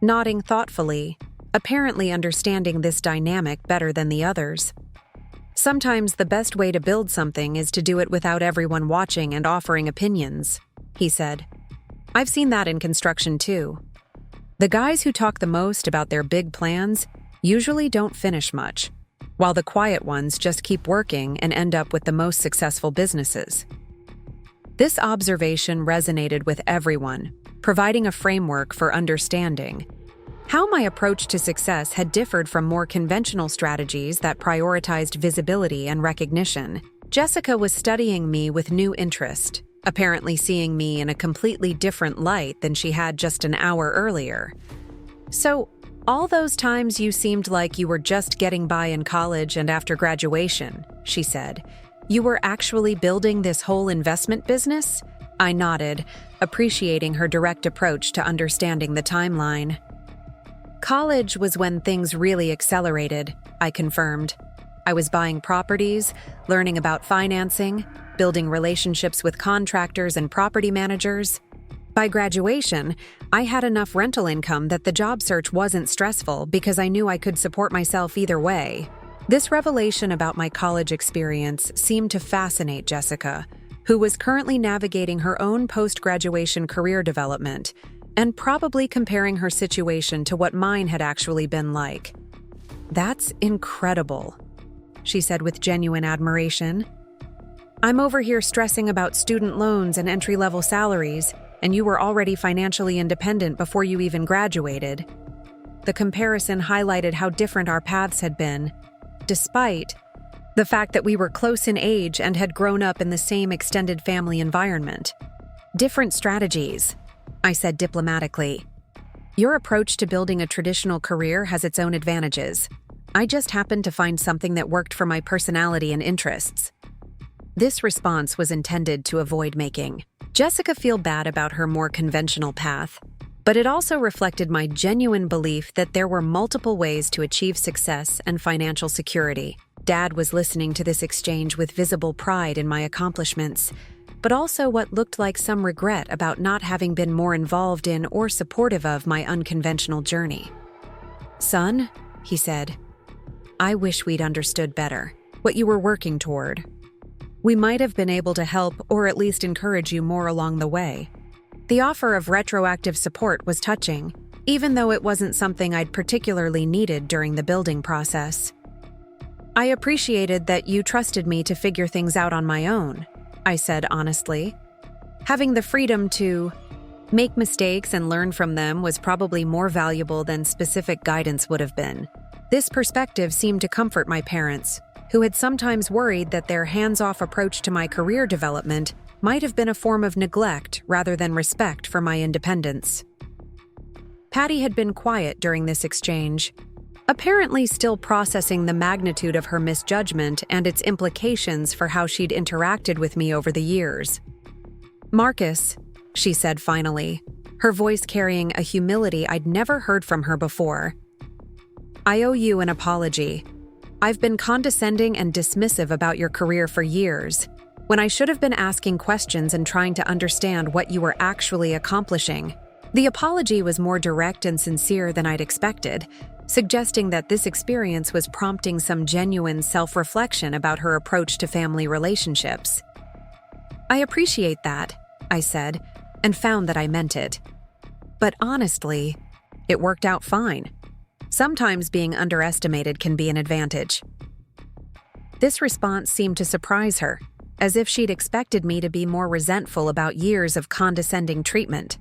nodding thoughtfully, apparently understanding this dynamic better than the others. "Sometimes the best way to build something is to do it without everyone watching and offering opinions," he said. "I've seen that in construction too. The guys who talk the most about their big plans usually don't finish much, while the quiet ones just keep working and end up with the most successful businesses." This observation resonated with everyone, providing a framework for understanding how my approach to success had differed from more conventional strategies that prioritized visibility and recognition. Jessica was studying me with new interest, apparently seeing me in a completely different light than she had just an hour earlier. "So, all those times you seemed like you were just getting by in college and after graduation," she said, "you were actually building this whole investment business?" I nodded, appreciating her direct approach to understanding the timeline. "College was when things really accelerated," I confirmed. "I was buying properties, learning about financing, building relationships with contractors and property managers. By graduation, I had enough rental income that the job search wasn't stressful because I knew I could support myself either way." This revelation about my college experience seemed to fascinate Jessica, who was currently navigating her own post-graduation career development and probably comparing her situation to what mine had actually been like. "That's incredible," she said with genuine admiration. "I'm over here stressing about student loans and entry-level salaries, and you were already financially independent before you even graduated." The comparison highlighted how different our paths had been, despite the fact that we were close in age and had grown up in the same extended family environment. "Different strategies," I said diplomatically. "Your approach to building a traditional career has its own advantages. I just happened to find something that worked for my personality and interests." This response was intended to avoid making Jessica feel bad about her more conventional path, but it also reflected my genuine belief that there were multiple ways to achieve success and financial security. Dad was listening to this exchange with visible pride in my accomplishments, but also what looked like some regret about not having been more involved in or supportive of my unconventional journey. "Son," he said, "I wish we'd understood better what you were working toward. We might have been able to help or at least encourage you more along the way." The offer of retroactive support was touching, even though it wasn't something I'd particularly needed during the building process. "I appreciated that you trusted me to figure things out on my own," I said honestly. "Having the freedom to make mistakes and learn from them was probably more valuable than specific guidance would have been." This perspective seemed to comfort my parents, who had sometimes worried that their hands-off approach to my career development might have been a form of neglect rather than respect for my independence. Patty had been quiet during this exchange, apparently still processing the magnitude of her misjudgment and its implications for how she'd interacted with me over the years. "Marcus," she said finally, her voice carrying a humility I'd never heard from her before, "I owe you an apology. I've been condescending and dismissive about your career for years, when I should have been asking questions and trying to understand what you were actually accomplishing." The apology was more direct and sincere than I'd expected, suggesting that this experience was prompting some genuine self-reflection about her approach to family relationships. "I appreciate that," I said, and found that I meant it. "But honestly, it worked out fine. Sometimes being underestimated can be an advantage." This response seemed to surprise her, as if she'd expected me to be more resentful about years of condescending treatment.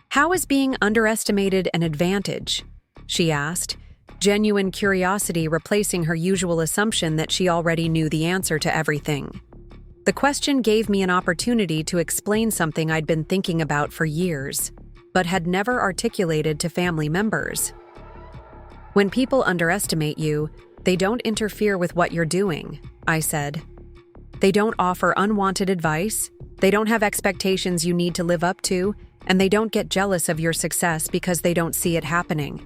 "How is being underestimated an advantage?" she asked, genuine curiosity replacing her usual assumption that she already knew the answer to everything. The question gave me an opportunity to explain something I'd been thinking about for years, but had never articulated to family members. "When people underestimate you, they don't interfere with what you're doing," I said. "They don't offer unwanted advice, they don't have expectations you need to live up to, and they don't get jealous of your success because they don't see it happening.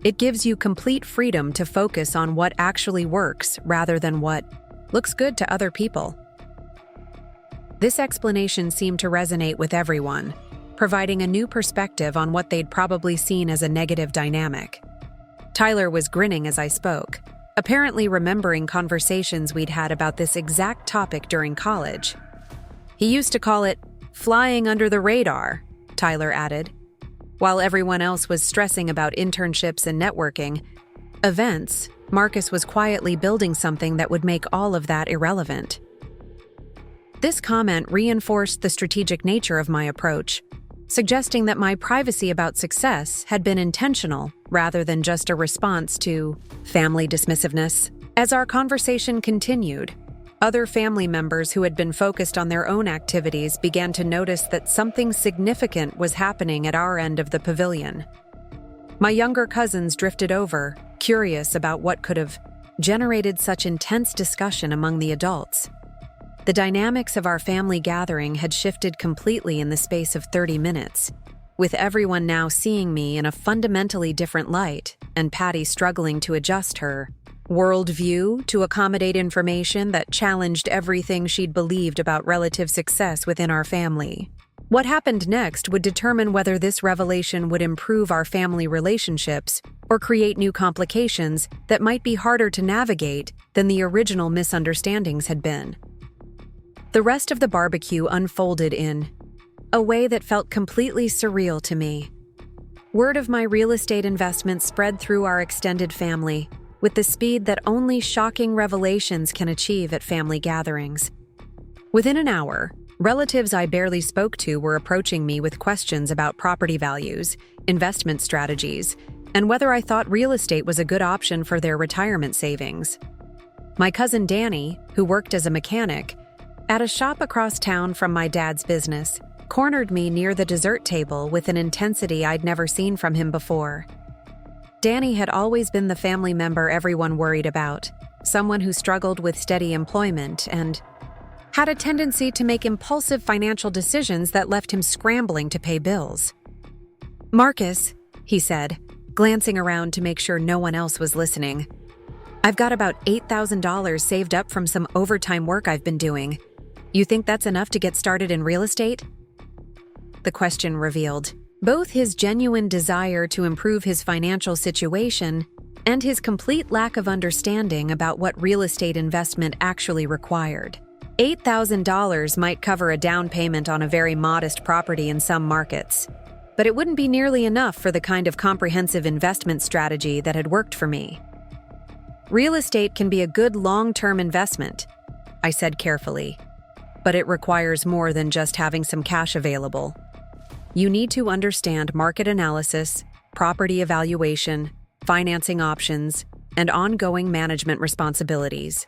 It gives you complete freedom to focus on what actually works rather than what looks good to other people." This explanation seemed to resonate with everyone, providing a new perspective on what they'd probably seen as a negative dynamic. Tyler was grinning as I spoke, apparently remembering conversations we'd had about this exact topic during college. He used to call it flying under the radar, Tyler added. While everyone else was stressing about internships and networking events, Marcus was quietly building something that would make all of that irrelevant. This comment reinforced the strategic nature of my approach, suggesting that my privacy about success had been intentional rather than just a response to family dismissiveness. As our conversation continued, other family members who had been focused on their own activities began to notice that something significant was happening at our end of the pavilion. My younger cousins drifted over, curious about what could have generated such intense discussion among the adults. The dynamics of our family gathering had shifted completely in the space of 30 minutes, with everyone now seeing me in a fundamentally different light and Patty struggling to adjust her worldview to accommodate information that challenged everything she'd believed about relative success within our family. What happened next would determine whether this revelation would improve our family relationships or create new complications that might be harder to navigate than the original misunderstandings had been. The rest of the barbecue unfolded in a way that felt completely surreal to me. Word of my real estate investment spread through our extended family with the speed that only shocking revelations can achieve at family gatherings. Within an hour, relatives I barely spoke to were approaching me with questions about property values, investment strategies, and whether I thought real estate was a good option for their retirement savings. My cousin Danny, who worked as a mechanic at a shop across town from my dad's business, cornered me near the dessert table with an intensity I'd never seen from him before. Danny had always been the family member everyone worried about, someone who struggled with steady employment and had a tendency to make impulsive financial decisions that left him scrambling to pay bills. "Marcus," he said, glancing around to make sure no one else was listening, "I've got about $8,000 saved up from some overtime work I've been doing. You think that's enough to get started in real estate?" The question revealed both his genuine desire to improve his financial situation and his complete lack of understanding about what real estate investment actually required. $8,000 might cover a down payment on a very modest property in some markets, but it wouldn't be nearly enough for the kind of comprehensive investment strategy that had worked for me. "Real estate can be a good long-term investment," I said carefully, "but it requires more than just having some cash available. You need to understand market analysis, property evaluation, financing options, and ongoing management responsibilities.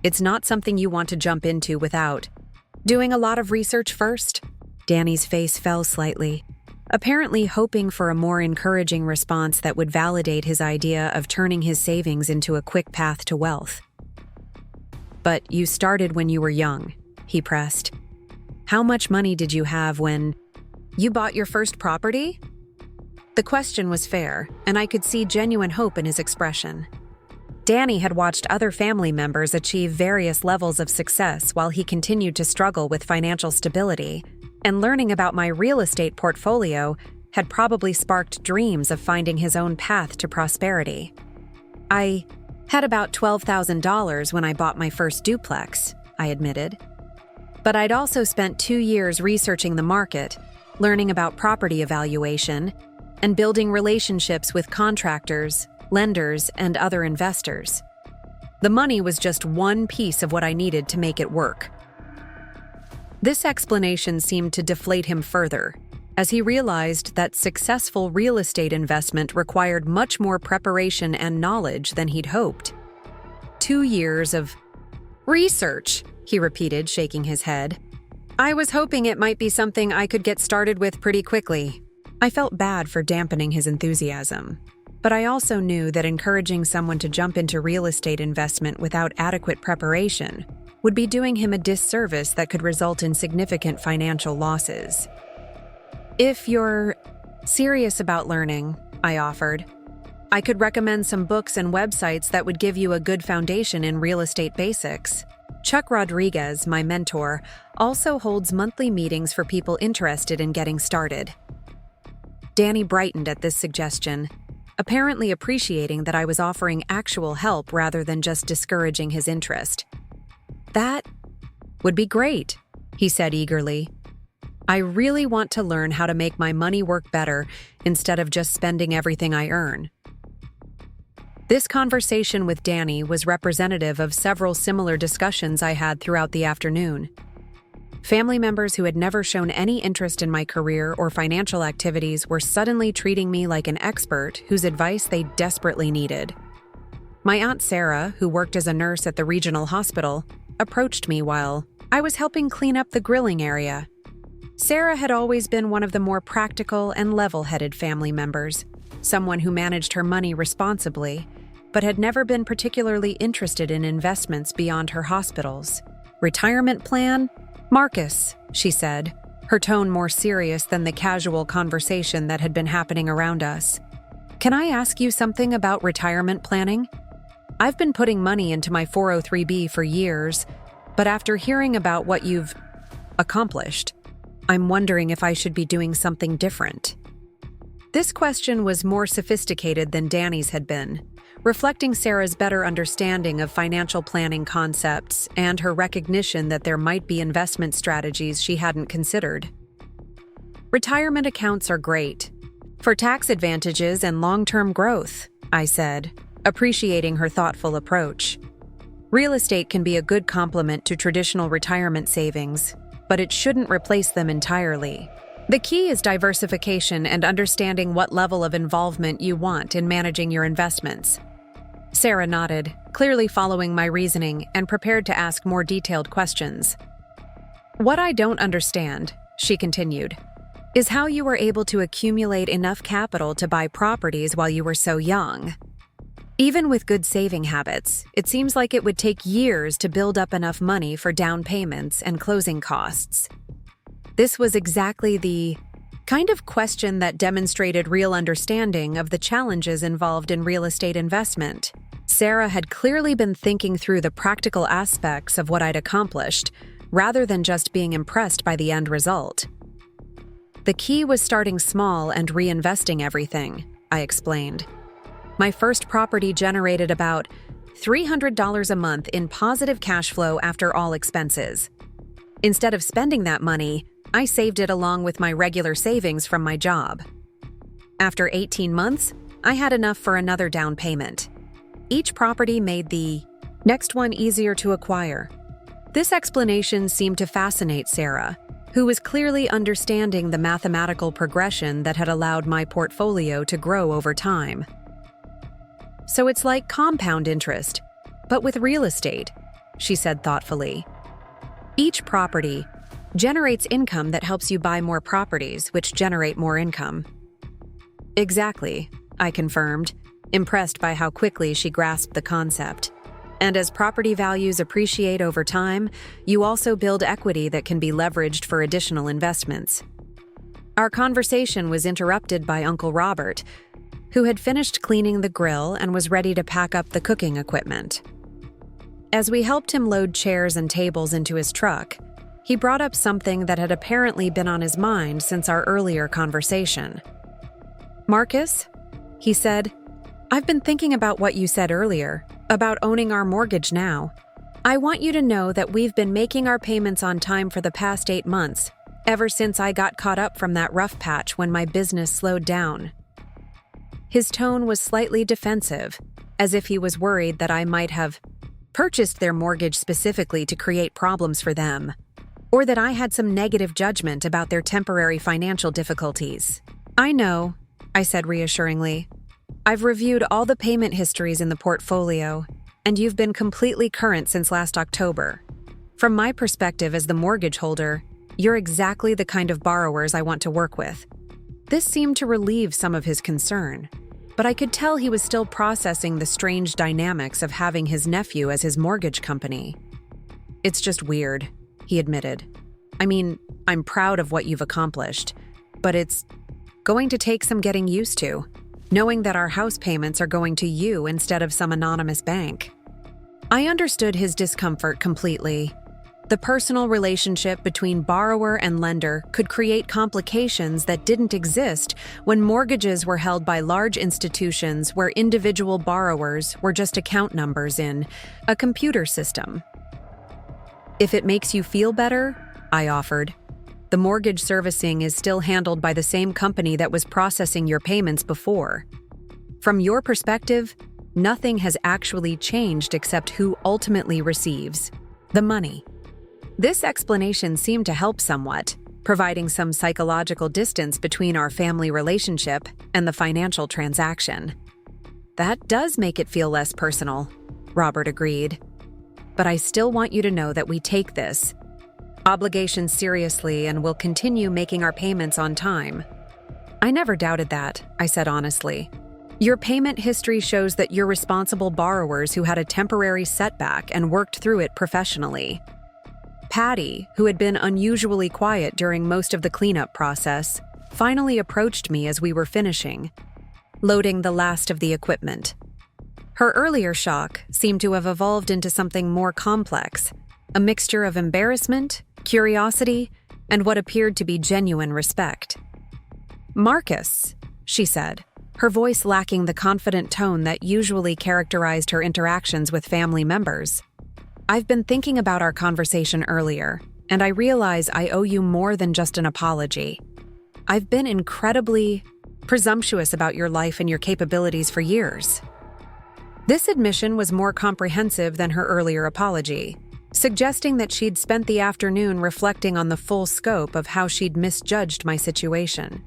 It's not something you want to jump into without doing a lot of research first." Danny's face fell slightly, apparently hoping for a more encouraging response that would validate his idea of turning his savings into a quick path to wealth. "But you started when you were young," he pressed. "How much money did you have when you bought your first property?" The question was fair, and I could see genuine hope in his expression. Danny had watched other family members achieve various levels of success while he continued to struggle with financial stability, and learning about my real estate portfolio had probably sparked dreams of finding his own path to prosperity. "I had about $12,000 when I bought my first duplex," I admitted. "But I'd also spent 2 years researching the market, learning about property evaluation, and building relationships with contractors, lenders, and other investors. The money was just one piece of what I needed to make it work." This explanation seemed to deflate him further, as he realized that successful real estate investment required much more preparation and knowledge than he'd hoped. 2 years of research, he repeated, shaking his head. "I was hoping it might be something I could get started with pretty quickly." I felt bad for dampening his enthusiasm, but I also knew that encouraging someone to jump into real estate investment without adequate preparation would be doing him a disservice that could result in significant financial losses. "If you're serious about learning," I offered, "I could recommend some books and websites that would give you a good foundation in real estate basics." Chuck Rodriguez, my mentor, also holds monthly meetings for people interested in getting started. Danny brightened at this suggestion, apparently appreciating that I was offering actual help rather than just discouraging his interest. "That would be great," he said eagerly. "I really want to learn how to make my money work better instead of just spending everything I earn." This conversation with Danny was representative of several similar discussions I had throughout the afternoon. Family members who had never shown any interest in my career or financial activities were suddenly treating me like an expert whose advice they desperately needed. My Aunt Sarah, who worked as a nurse at the regional hospital, approached me while I was helping clean up the grilling area. Sarah had always been one of the more practical and level-headed family members, someone who managed her money responsibly, but had never been particularly interested in investments beyond her hospitals. "Retirement plan? Marcus," she said, her tone more serious than the casual conversation that had been happening around us. "Can I ask you something about retirement planning? I've been putting money into my 403B for years, but after hearing about what you've accomplished, I'm wondering if I should be doing something different." This question was more sophisticated than Danny's had been, reflecting Sarah's better understanding of financial planning concepts and her recognition that there might be investment strategies she hadn't considered. "Retirement accounts are great for tax advantages and long-term growth," I said, appreciating her thoughtful approach. "Real estate can be a good complement to traditional retirement savings, but it shouldn't replace them entirely. The key is diversification and understanding what level of involvement you want in managing your investments." Sarah nodded, clearly following my reasoning and prepared to ask more detailed questions. "What I don't understand," she continued, "is how you were able to accumulate enough capital to buy properties while you were so young. Even with good saving habits, it seems like it would take years to build up enough money for down payments and closing costs." This was exactly the kind of question that demonstrated real understanding of the challenges involved in real estate investment. Sarah had clearly been thinking through the practical aspects of what I'd accomplished, rather than just being impressed by the end result. "The key was starting small and reinvesting everything," I explained. "My first property generated about $300 a month in positive cash flow after all expenses. Instead of spending that money, I saved it along with my regular savings from my job. After 18 months, I had enough for another down payment. Each property made the next one easier to acquire." This explanation seemed to fascinate Sarah, who was clearly understanding the mathematical progression that had allowed my portfolio to grow over time. "So it's like compound interest, but with real estate," she said thoughtfully. "Each property generates income that helps you buy more properties, which generate more income." "Exactly," I confirmed, impressed by how quickly she grasped the concept. "And as property values appreciate over time, you also build equity that can be leveraged for additional investments." Our conversation was interrupted by Uncle Robert, who had finished cleaning the grill and was ready to pack up the cooking equipment. As we helped him load chairs and tables into his truck, he brought up something that had apparently been on his mind since our earlier conversation. "Marcus," he said, "I've been thinking about what you said earlier, about owning our mortgage now. I want you to know that we've been making our payments on time for the past 8 months, ever since I got caught up from that rough patch when my business slowed down." His tone was slightly defensive, as if he was worried that I might have purchased their mortgage specifically to create problems for them, or that I had some negative judgment about their temporary financial difficulties. "I know," I said reassuringly. "I've reviewed all the payment histories in the portfolio, and you've been completely current since last October. From my perspective as the mortgage holder, you're exactly the kind of borrowers I want to work with." This seemed to relieve some of his concern, but I could tell he was still processing the strange dynamics of having his nephew as his mortgage company. "It's just weird," he admitted. "I mean, I'm proud of what you've accomplished, but it's going to take some getting used to, knowing that our house payments are going to you instead of some anonymous bank." I understood his discomfort completely. The personal relationship between borrower and lender could create complications that didn't exist when mortgages were held by large institutions where individual borrowers were just account numbers in a computer system. If it makes you feel better, I offered, the mortgage servicing is still handled by the same company that was processing your payments before. From your perspective, nothing has actually changed except who ultimately receives the money. This explanation seemed to help somewhat, providing some psychological distance between our family relationship and the financial transaction. That does make it feel less personal, Robert agreed. But I still want you to know that we take this obligation seriously and will continue making our payments on time. I never doubted that, I said honestly. Your payment history shows that you're responsible borrowers who had a temporary setback and worked through it professionally. Patty, who had been unusually quiet during most of the cleanup process, finally approached me as we were finishing, loading the last of the equipment. Her earlier shock seemed to have evolved into something more complex, a mixture of embarrassment, curiosity, and what appeared to be genuine respect. "Marcus," she said, her voice lacking the confident tone that usually characterized her interactions with family members. "I've been thinking about our conversation earlier, and I realize I owe you more than just an apology. I've been incredibly presumptuous about your life and your capabilities for years." This admission was more comprehensive than her earlier apology, suggesting that she'd spent the afternoon reflecting on the full scope of how she'd misjudged my situation.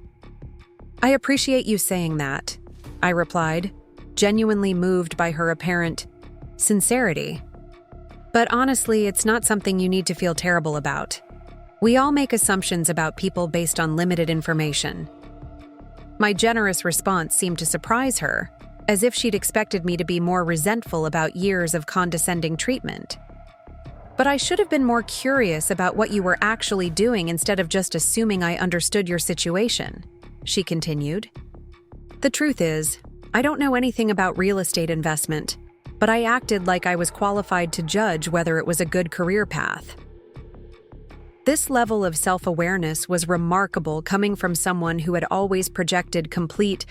"I appreciate you saying that," I replied, genuinely moved by her apparent sincerity. "But honestly, it's not something you need to feel terrible about. We all make assumptions about people based on limited information." My generous response seemed to surprise her, as if she'd expected me to be more resentful about years of condescending treatment. "But I should have been more curious about what you were actually doing instead of just assuming I understood your situation," she continued. "The truth is, I don't know anything about real estate investment, but I acted like I was qualified to judge whether it was a good career path." This level of self-awareness was remarkable coming from someone who had always projected complete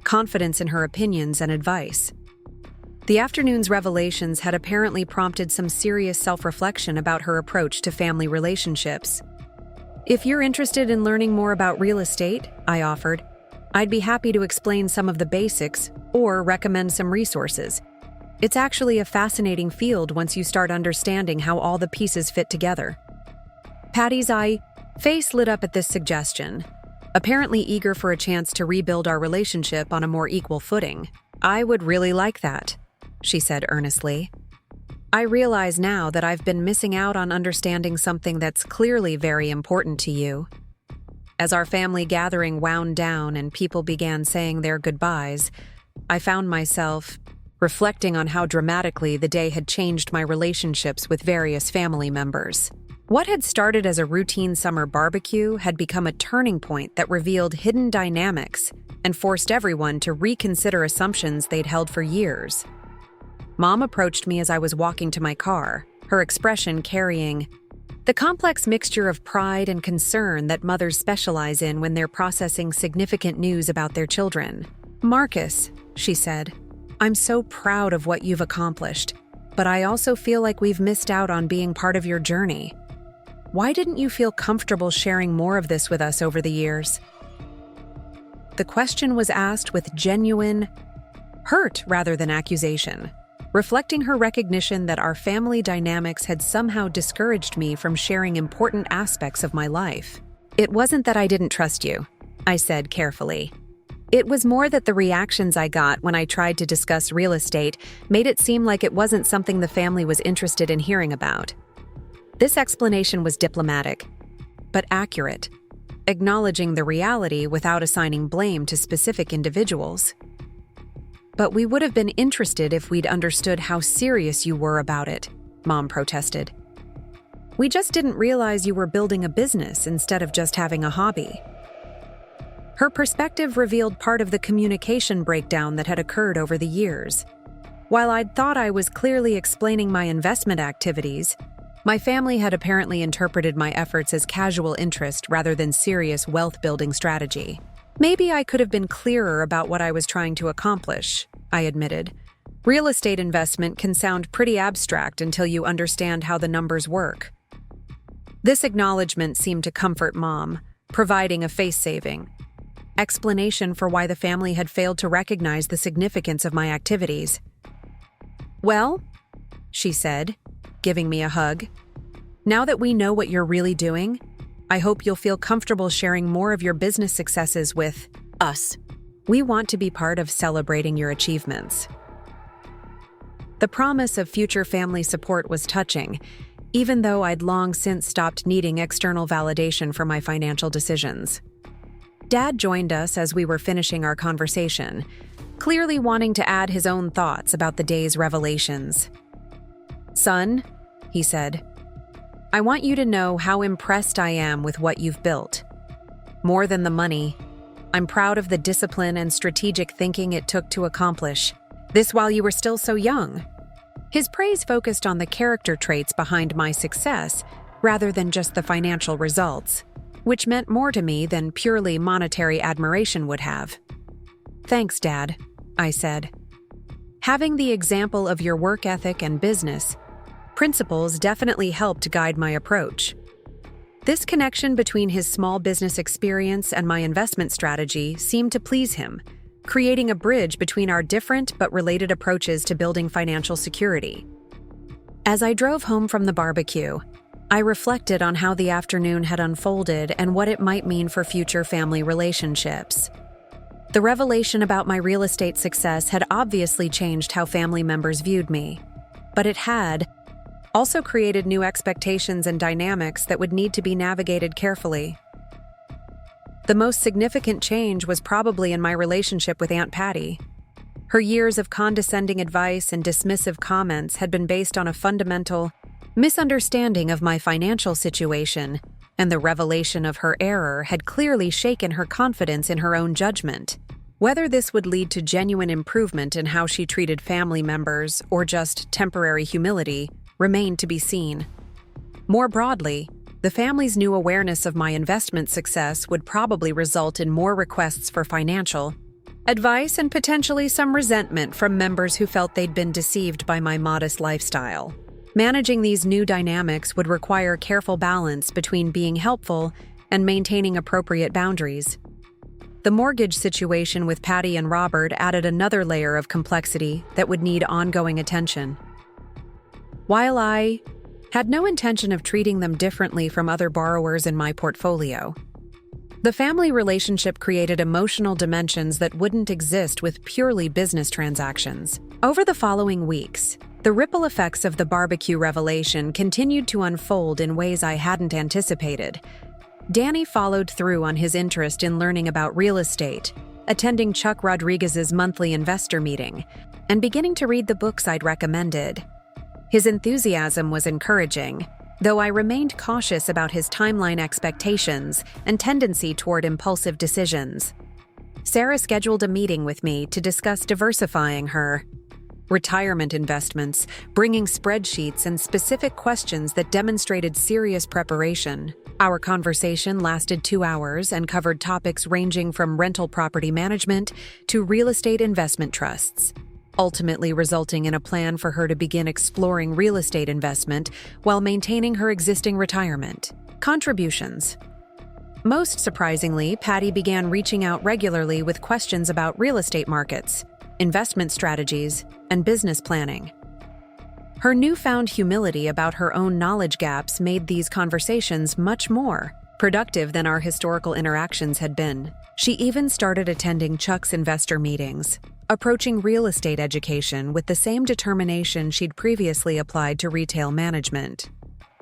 confidence in her opinions and advice. The afternoon's revelations had apparently prompted some serious self-reflection about her approach to family relationships. "If you're interested in learning more about real estate," I offered, "I'd be happy to explain some of the basics or recommend some resources. It's actually a fascinating field once you start understanding how all the pieces fit together." Patty's face lit up at this suggestion, apparently eager for a chance to rebuild our relationship on a more equal footing. "I would really like that," she said earnestly. "I realize now that I've been missing out on understanding something that's clearly very important to you." As our family gathering wound down and people began saying their goodbyes, I found myself reflecting on how dramatically the day had changed my relationships with various family members. What had started as a routine summer barbecue had become a turning point that revealed hidden dynamics and forced everyone to reconsider assumptions they'd held for years. Mom approached me as I was walking to my car, her expression carrying the complex mixture of pride and concern that mothers specialize in when they're processing significant news about their children. "Marcus," she said, "I'm so proud of what you've accomplished, but I also feel like we've missed out on being part of your journey. Why didn't you feel comfortable sharing more of this with us over the years?" The question was asked with genuine hurt rather than accusation, reflecting her recognition that our family dynamics had somehow discouraged me from sharing important aspects of my life. "It wasn't that I didn't trust you," I said carefully. "It was more that the reactions I got when I tried to discuss real estate made it seem like it wasn't something the family was interested in hearing about." This explanation was diplomatic, but accurate, acknowledging the reality without assigning blame to specific individuals. "But we would have been interested if we'd understood how serious you were about it," Mom protested. "We just didn't realize you were building a business instead of just having a hobby." Her perspective revealed part of the communication breakdown that had occurred over the years. While I'd thought I was clearly explaining my investment activities, my family had apparently interpreted my efforts as casual interest rather than serious wealth-building strategy. Maybe I could have been clearer about what I was trying to accomplish, I admitted. Real estate investment can sound pretty abstract until you understand how the numbers work. This acknowledgement seemed to comfort Mom, providing a face-saving explanation for why the family had failed to recognize the significance of my activities. "Well," she said, giving me a hug, "now that we know what you're really doing, I hope you'll feel comfortable sharing more of your business successes with us. We want to be part of celebrating your achievements." The promise of future family support was touching, even though I'd long since stopped needing external validation for my financial decisions. Dad joined us as we were finishing our conversation, clearly wanting to add his own thoughts about the day's revelations. "Son," he said, "I want you to know how impressed I am with what you've built. More than the money, I'm proud of the discipline and strategic thinking it took to accomplish this while you were still so young." His praise focused on the character traits behind my success rather than just the financial results, which meant more to me than purely monetary admiration would have. "Thanks, Dad," I said. Having the example of your work ethic and business principles definitely helped guide my approach. This connection between his small business experience and my investment strategy seemed to please him, creating a bridge between our different but related approaches to building financial security. As I drove home from the barbecue, I reflected on how the afternoon had unfolded and what it might mean for future family relationships. The revelation about my real estate success had obviously changed how family members viewed me, but it had also created new expectations and dynamics that would need to be navigated carefully. The most significant change was probably in my relationship with Aunt Patty. Her years of condescending advice and dismissive comments had been based on a fundamental misunderstanding of my financial situation, and the revelation of her error had clearly shaken her confidence in her own judgment. Whether this would lead to genuine improvement in how she treated family members or just temporary humility remained to be seen. More broadly, the family's new awareness of my investment success would probably result in more requests for financial advice and potentially some resentment from members who felt they'd been deceived by my modest lifestyle. Managing these new dynamics would require careful balance between being helpful and maintaining appropriate boundaries. The mortgage situation with Patty and Robert added another layer of complexity that would need ongoing attention. While I had no intention of treating them differently from other borrowers in my portfolio, the family relationship created emotional dimensions that wouldn't exist with purely business transactions. Over the following weeks, the ripple effects of the barbecue revelation continued to unfold in ways I hadn't anticipated. Danny followed through on his interest in learning about real estate, attending Chuck Rodriguez's monthly investor meeting, and beginning to read the books I'd recommended. His enthusiasm was encouraging, though I remained cautious about his timeline expectations and tendency toward impulsive decisions. Sarah scheduled a meeting with me to discuss diversifying her retirement investments, bringing spreadsheets and specific questions that demonstrated serious preparation. Our conversation lasted 2 hours and covered topics ranging from rental property management to real estate investment trusts, ultimately resulting in a plan for her to begin exploring real estate investment while maintaining her existing retirement contributions. Most surprisingly, Patty began reaching out regularly with questions about real estate markets, investment strategies, and business planning. Her newfound humility about her own knowledge gaps made these conversations much more productive than our historical interactions had been. She even started attending Chuck's investor meetings, approaching real estate education with the same determination she'd previously applied to retail management.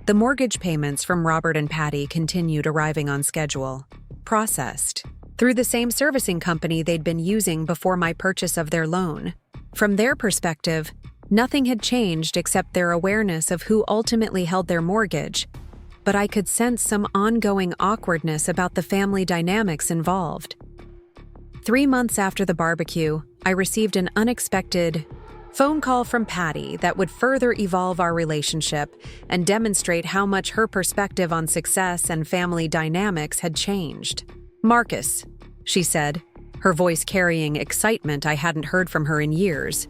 The mortgage payments from Robert and Patty continued arriving on schedule, processed through the same servicing company they'd been using before my purchase of their loan. From their perspective, nothing had changed except their awareness of who ultimately held their mortgage, but I could sense some ongoing awkwardness about the family dynamics involved. 3 months after the barbecue, I received an unexpected Phone call from Patty that would further evolve our relationship and demonstrate how much her perspective on success and family dynamics had changed. "Marcus," she said, her voice carrying excitement I hadn't heard from her in years.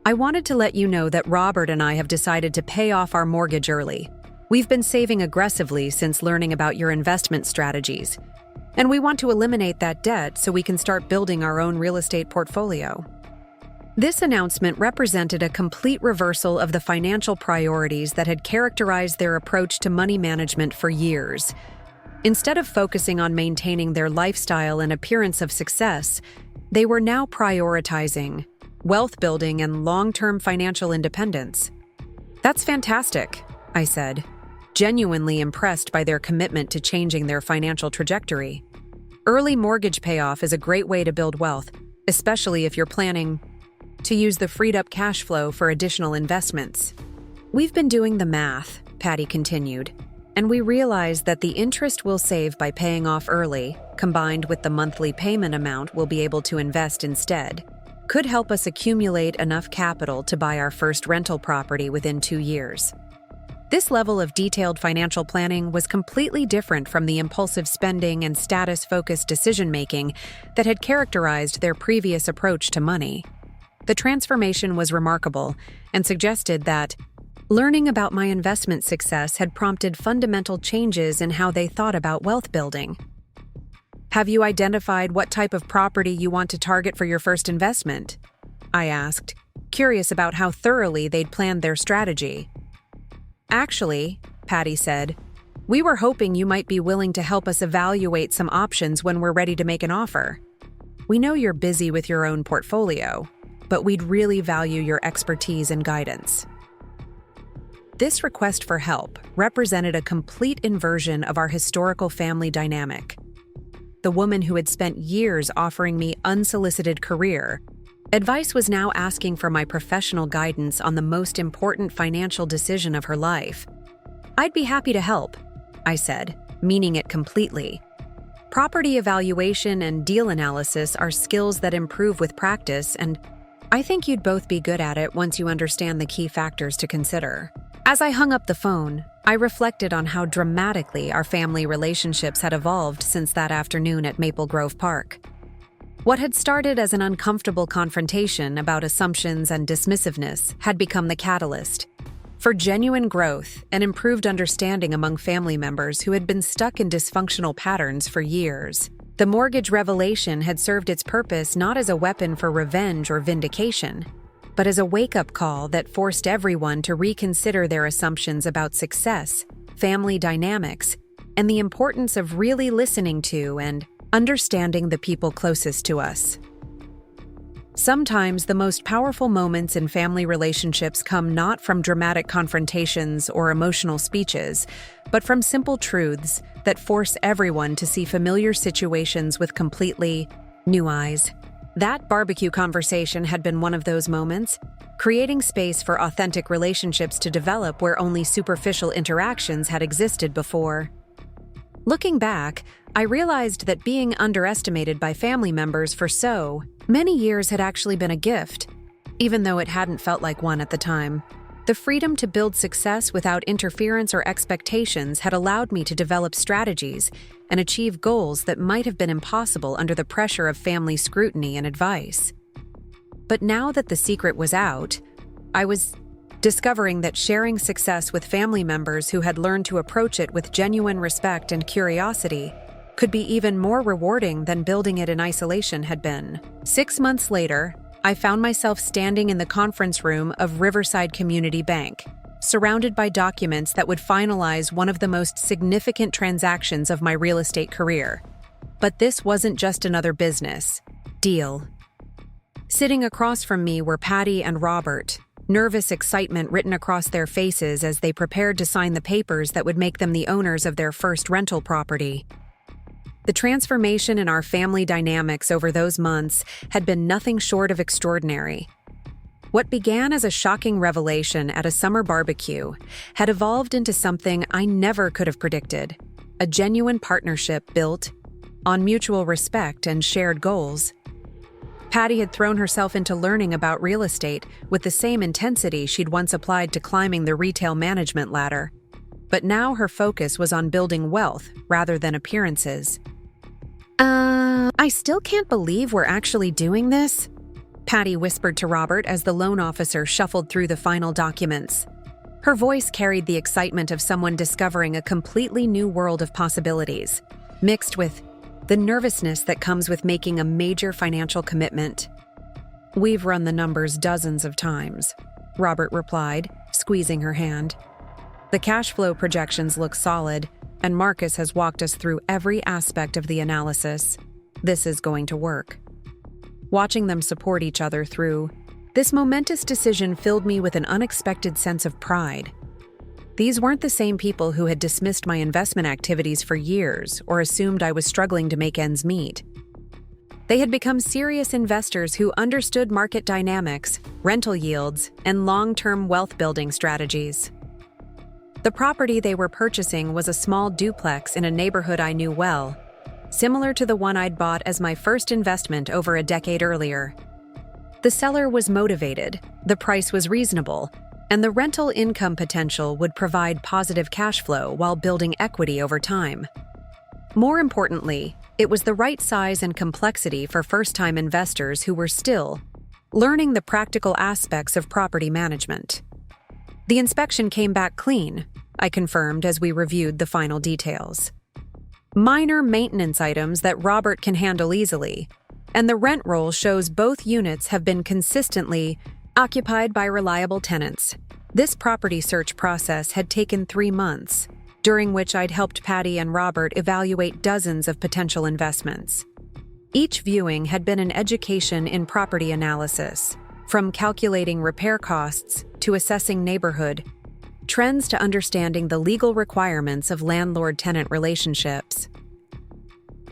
"I wanted to let you know that Robert and I have decided to pay off our mortgage early. We've been saving aggressively since learning about your investment strategies, and we want to eliminate that debt so we can start building our own real estate portfolio." This announcement represented a complete reversal of the financial priorities that had characterized their approach to money management for years. Instead of focusing on maintaining their lifestyle and appearance of success, they were now prioritizing wealth building and long-term financial independence. "That's fantastic," I said, genuinely impressed by their commitment to changing their financial trajectory. "Early mortgage payoff is a great way to build wealth, especially if you're planning to use the freed-up cash flow for additional investments." "We've been doing the math," Patty continued, "and we realize that the interest we'll save by paying off early, combined with the monthly payment amount we'll be able to invest instead, could help us accumulate enough capital to buy our first rental property within 2 years." This level of detailed financial planning was completely different from the impulsive spending and status-focused decision-making that had characterized their previous approach to money. The transformation was remarkable and suggested that learning about my investment success had prompted fundamental changes in how they thought about wealth building. "Have you identified what type of property you want to target for your first investment?" I asked, curious about how thoroughly they'd planned their strategy. "Actually," Patty said, "we were hoping you might be willing to help us evaluate some options when we're ready to make an offer. We know you're busy with your own portfolio, but we'd really value your expertise and guidance." This request for help represented a complete inversion of our historical family dynamic. The woman who had spent years offering me unsolicited career advice was now asking for my professional guidance on the most important financial decision of her life. "I'd be happy to help," I said, meaning it completely. "Property evaluation and deal analysis are skills that improve with practice, and I think you'd both be good at it once you understand the key factors to consider." As I hung up the phone, I reflected on how dramatically our family relationships had evolved since that afternoon at Maple Grove Park. What had started as an uncomfortable confrontation about assumptions and dismissiveness had become the catalyst for genuine growth and improved understanding among family members who had been stuck in dysfunctional patterns for years. The mortgage revelation had served its purpose not as a weapon for revenge or vindication, but as a wake-up call that forced everyone to reconsider their assumptions about success, family dynamics, and the importance of really listening to and understanding the people closest to us. Sometimes the most powerful moments in family relationships come not from dramatic confrontations or emotional speeches, but from simple truths that force everyone to see familiar situations with completely new eyes. That barbecue conversation had been one of those moments, creating space for authentic relationships to develop where only superficial interactions had existed before. Looking back, I realized that being underestimated by family members for so many years had actually been a gift, even though it hadn't felt like one at the time. The freedom to build success without interference or expectations had allowed me to develop strategies and achieve goals that might have been impossible under the pressure of family scrutiny and advice. But now that the secret was out, I was discovering that sharing success with family members who had learned to approach it with genuine respect and curiosity could be even more rewarding than building it in isolation had been. 6 months later, I found myself standing in the conference room of Riverside Community Bank, surrounded by documents that would finalize one of the most significant transactions of my real estate career. But this wasn't just another business deal. Sitting across from me were Patty and Robert, nervous excitement written across their faces as they prepared to sign the papers that would make them the owners of their first rental property. The transformation in our family dynamics over those months had been nothing short of extraordinary. What began as a shocking revelation at a summer barbecue had evolved into something I never could have predicted, a genuine partnership built on mutual respect and shared goals. Patty had thrown herself into learning about real estate with the same intensity she'd once applied to climbing the retail management ladder. But now her focus was on building wealth rather than appearances. I still can't believe we're actually doing this," Patty whispered to Robert as the loan officer shuffled through the final documents. Her voice carried the excitement of someone discovering a completely new world of possibilities, mixed with the nervousness that comes with making a major financial commitment. "We've run the numbers dozens of times," Robert replied, squeezing her hand. "The cash flow projections look solid, and Marcus has walked us through every aspect of the analysis. This is going to work." Watching them support each other through this momentous decision filled me with an unexpected sense of pride. These weren't the same people who had dismissed my investment activities for years or assumed I was struggling to make ends meet. They had become serious investors who understood market dynamics, rental yields, and long-term wealth-building strategies. The property they were purchasing was a small duplex in a neighborhood I knew well, similar to the one I'd bought as my first investment over a decade earlier. The seller was motivated, the price was reasonable, and the rental income potential would provide positive cash flow while building equity over time. More importantly, it was the right size and complexity for first-time investors who were still learning the practical aspects of property management. The inspection came back clean, I confirmed as we reviewed the final details. Minor maintenance items that Robert can handle easily, and the rent roll shows both units have been consistently occupied by reliable tenants. This property search process had taken 3 months, during which I'd helped Patty and Robert evaluate dozens of potential investments. Each viewing had been an education in property analysis, from calculating repair costs to assessing neighborhood trends to understanding the legal requirements of landlord-tenant relationships.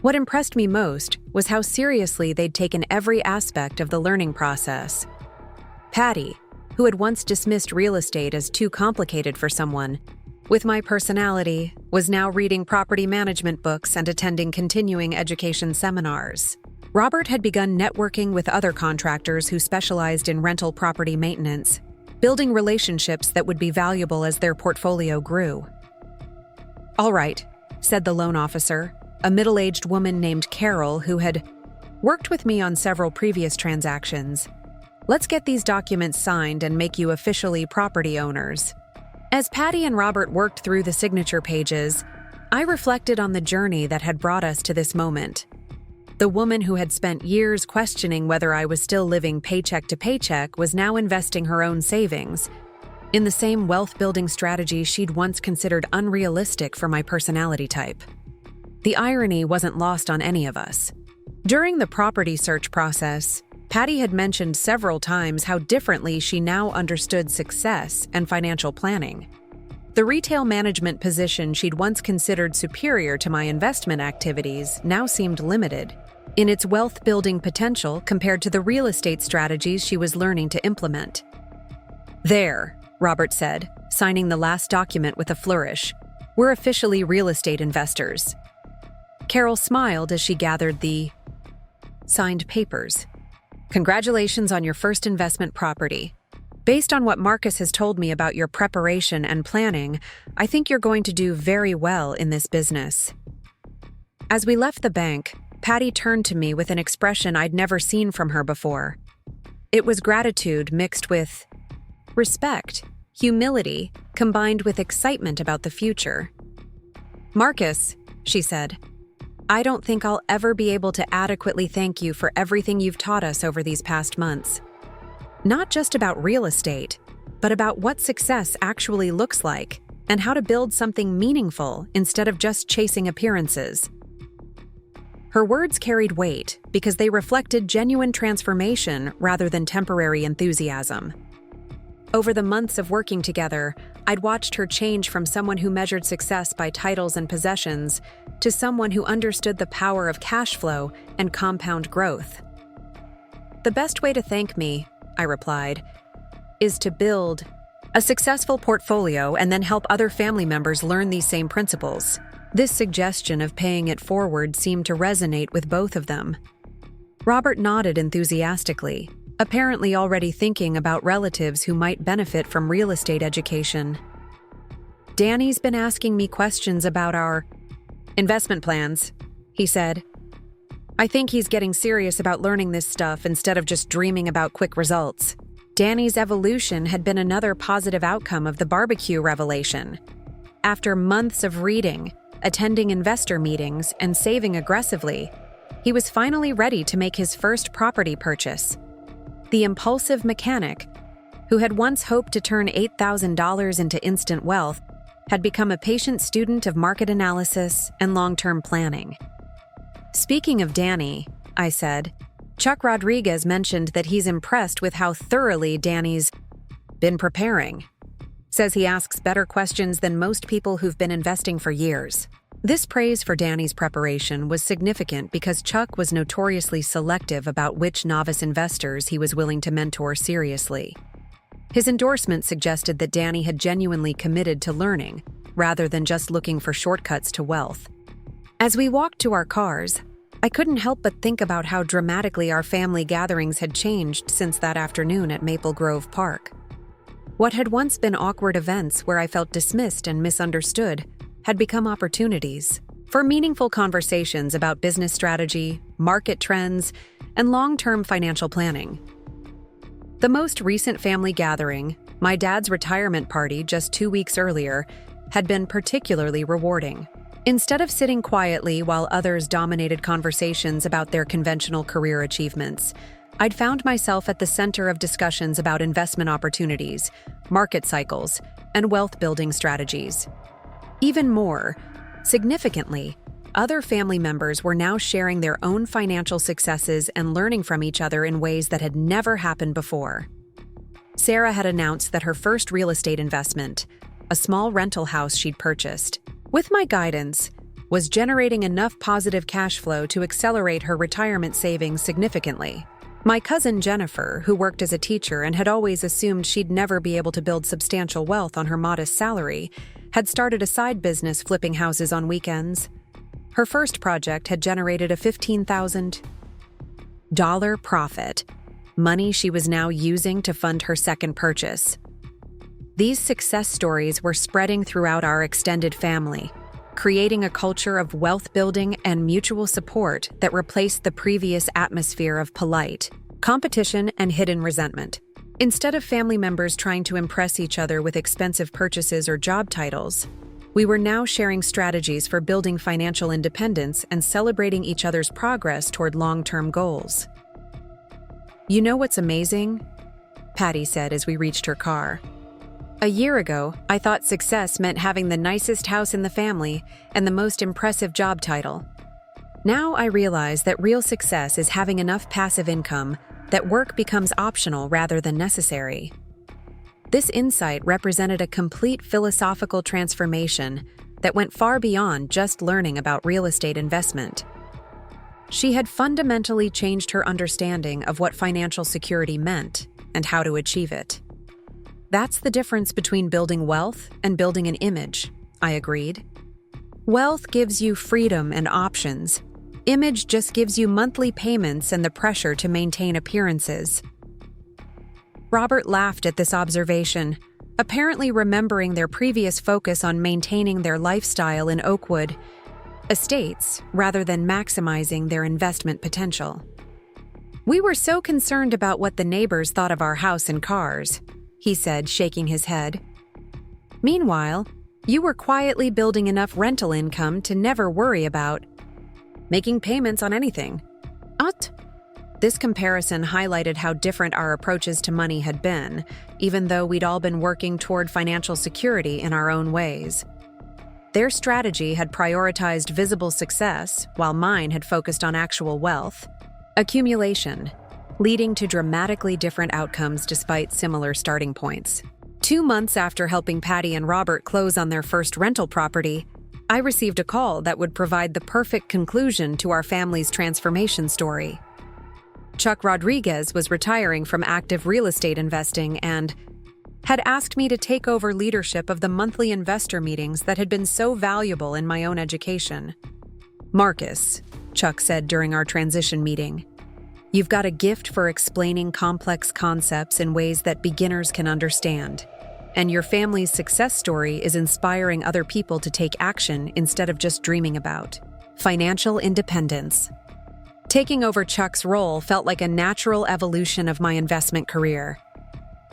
What impressed me most was how seriously they'd taken every aspect of the learning process. Patty, who had once dismissed real estate as too complicated for someone with my personality, was now reading property management books and attending continuing education seminars. Robert had begun networking with other contractors who specialized in rental property maintenance, building relationships that would be valuable as their portfolio grew. "All right," said the loan officer, a middle-aged woman named Carol who had worked with me on several previous transactions. "Let's get these documents signed and make you officially property owners." As Patty and Robert worked through the signature pages, I reflected on the journey that had brought us to this moment. The woman who had spent years questioning whether I was still living paycheck to paycheck was now investing her own savings in the same wealth-building strategy she'd once considered unrealistic for my personality type. The irony wasn't lost on any of us. During the property search process, Patty had mentioned several times how differently she now understood success and financial planning. The retail management position she'd once considered superior to my investment activities now seemed limited in its wealth-building potential compared to the real estate strategies she was learning to implement. "There," Robert said, signing the last document with a flourish. "We're officially real estate investors." Carol smiled as she gathered the signed papers. "Congratulations on your first investment property. Based on what Marcus has told me about your preparation and planning, I think you're going to do very well in this business." As we left the bank, Patty turned to me with an expression I'd never seen from her before. It was gratitude mixed with respect, humility, combined with excitement about the future. "Marcus," she said, "I don't think I'll ever be able to adequately thank you for everything you've taught us over these past months. Not just about real estate, but about what success actually looks like and how to build something meaningful instead of just chasing appearances." Her words carried weight because they reflected genuine transformation rather than temporary enthusiasm. Over the months of working together, I'd watched her change from someone who measured success by titles and possessions to someone who understood the power of cash flow and compound growth. "The best way to thank me," I replied, "is to build a successful portfolio and then help other family members learn these same principles." This suggestion of paying it forward seemed to resonate with both of them. Robert nodded enthusiastically, apparently already thinking about relatives who might benefit from real estate education. "Danny's been asking me questions about our investment plans," he said. "I think he's getting serious about learning this stuff instead of just dreaming about quick results." Danny's evolution had been another positive outcome of the barbecue revelation. After months of reading, attending investor meetings, and saving aggressively, he was finally ready to make his first property purchase. The impulsive mechanic, who had once hoped to turn $8,000 into instant wealth, had become a patient student of market analysis and long-term planning. "Speaking of Danny," I said, "Chuck Rodriguez mentioned that he's impressed with how thoroughly Danny's been preparing. Says he asks better questions than most people who've been investing for years." This praise for Danny's preparation was significant because Chuck was notoriously selective about which novice investors he was willing to mentor seriously. His endorsement suggested that Danny had genuinely committed to learning, rather than just looking for shortcuts to wealth. As we walked to our cars, I couldn't help but think about how dramatically our family gatherings had changed since that afternoon at Maple Grove Park. What had once been awkward events where I felt dismissed and misunderstood had become opportunities for meaningful conversations about business strategy, market trends, and long-term financial planning. The most recent family gathering, my dad's retirement party just 2 weeks earlier, had been particularly rewarding. Instead of sitting quietly while others dominated conversations about their conventional career achievements, I'd found myself at the center of discussions about investment opportunities, market cycles, and wealth-building strategies. Even more significantly, other family members were now sharing their own financial successes and learning from each other in ways that had never happened before. Sarah had announced that her first real estate investment, a small rental house she'd purchased, with my guidance, was generating enough positive cash flow to accelerate her retirement savings significantly. My cousin Jennifer, who worked as a teacher and had always assumed she'd never be able to build substantial wealth on her modest salary, had started a side business flipping houses on weekends. Her first project had generated a $15,000 profit, money she was now using to fund her second purchase. These success stories were spreading throughout our extended family, creating a culture of wealth building and mutual support that replaced the previous atmosphere of polite competition and hidden resentment. Instead of family members trying to impress each other with expensive purchases or job titles, we were now sharing strategies for building financial independence and celebrating each other's progress toward long-term goals. "You know what's amazing?" Patty said as we reached her car. "A year ago, I thought success meant having the nicest house in the family and the most impressive job title. Now I realize that real success is having enough passive income that work becomes optional rather than necessary." This insight represented a complete philosophical transformation that went far beyond just learning about real estate investment. She had fundamentally changed her understanding of what financial security meant and how to achieve it. "That's the difference between building wealth and building an image," I agreed. "Wealth gives you freedom and options. Image just gives you monthly payments and the pressure to maintain appearances." Robert laughed at this observation, apparently remembering their previous focus on maintaining their lifestyle in Oakwood estates rather than maximizing their investment potential. "We were so concerned about what the neighbors thought of our house and cars," he said, shaking his head. "Meanwhile, you were quietly building enough rental income to never worry about making payments on anything." This comparison highlighted how different our approaches to money had been, even though we'd all been working toward financial security in our own ways. Their strategy had prioritized visible success, while mine had focused on actual wealth accumulation, leading to dramatically different outcomes despite similar starting points. 2 months after helping Patty and Robert close on their first rental property, I received a call that would provide the perfect conclusion to our family's transformation story. Chuck Rodriguez was retiring from active real estate investing and had asked me to take over leadership of the monthly investor meetings that had been so valuable in my own education. "Marcus," Chuck said during our transition meeting, You've got a gift for explaining complex concepts in ways that beginners can understand. And your family's success story is inspiring other people to take action instead of just dreaming about financial independence. Taking over Chuck's role felt like a natural evolution of my investment career.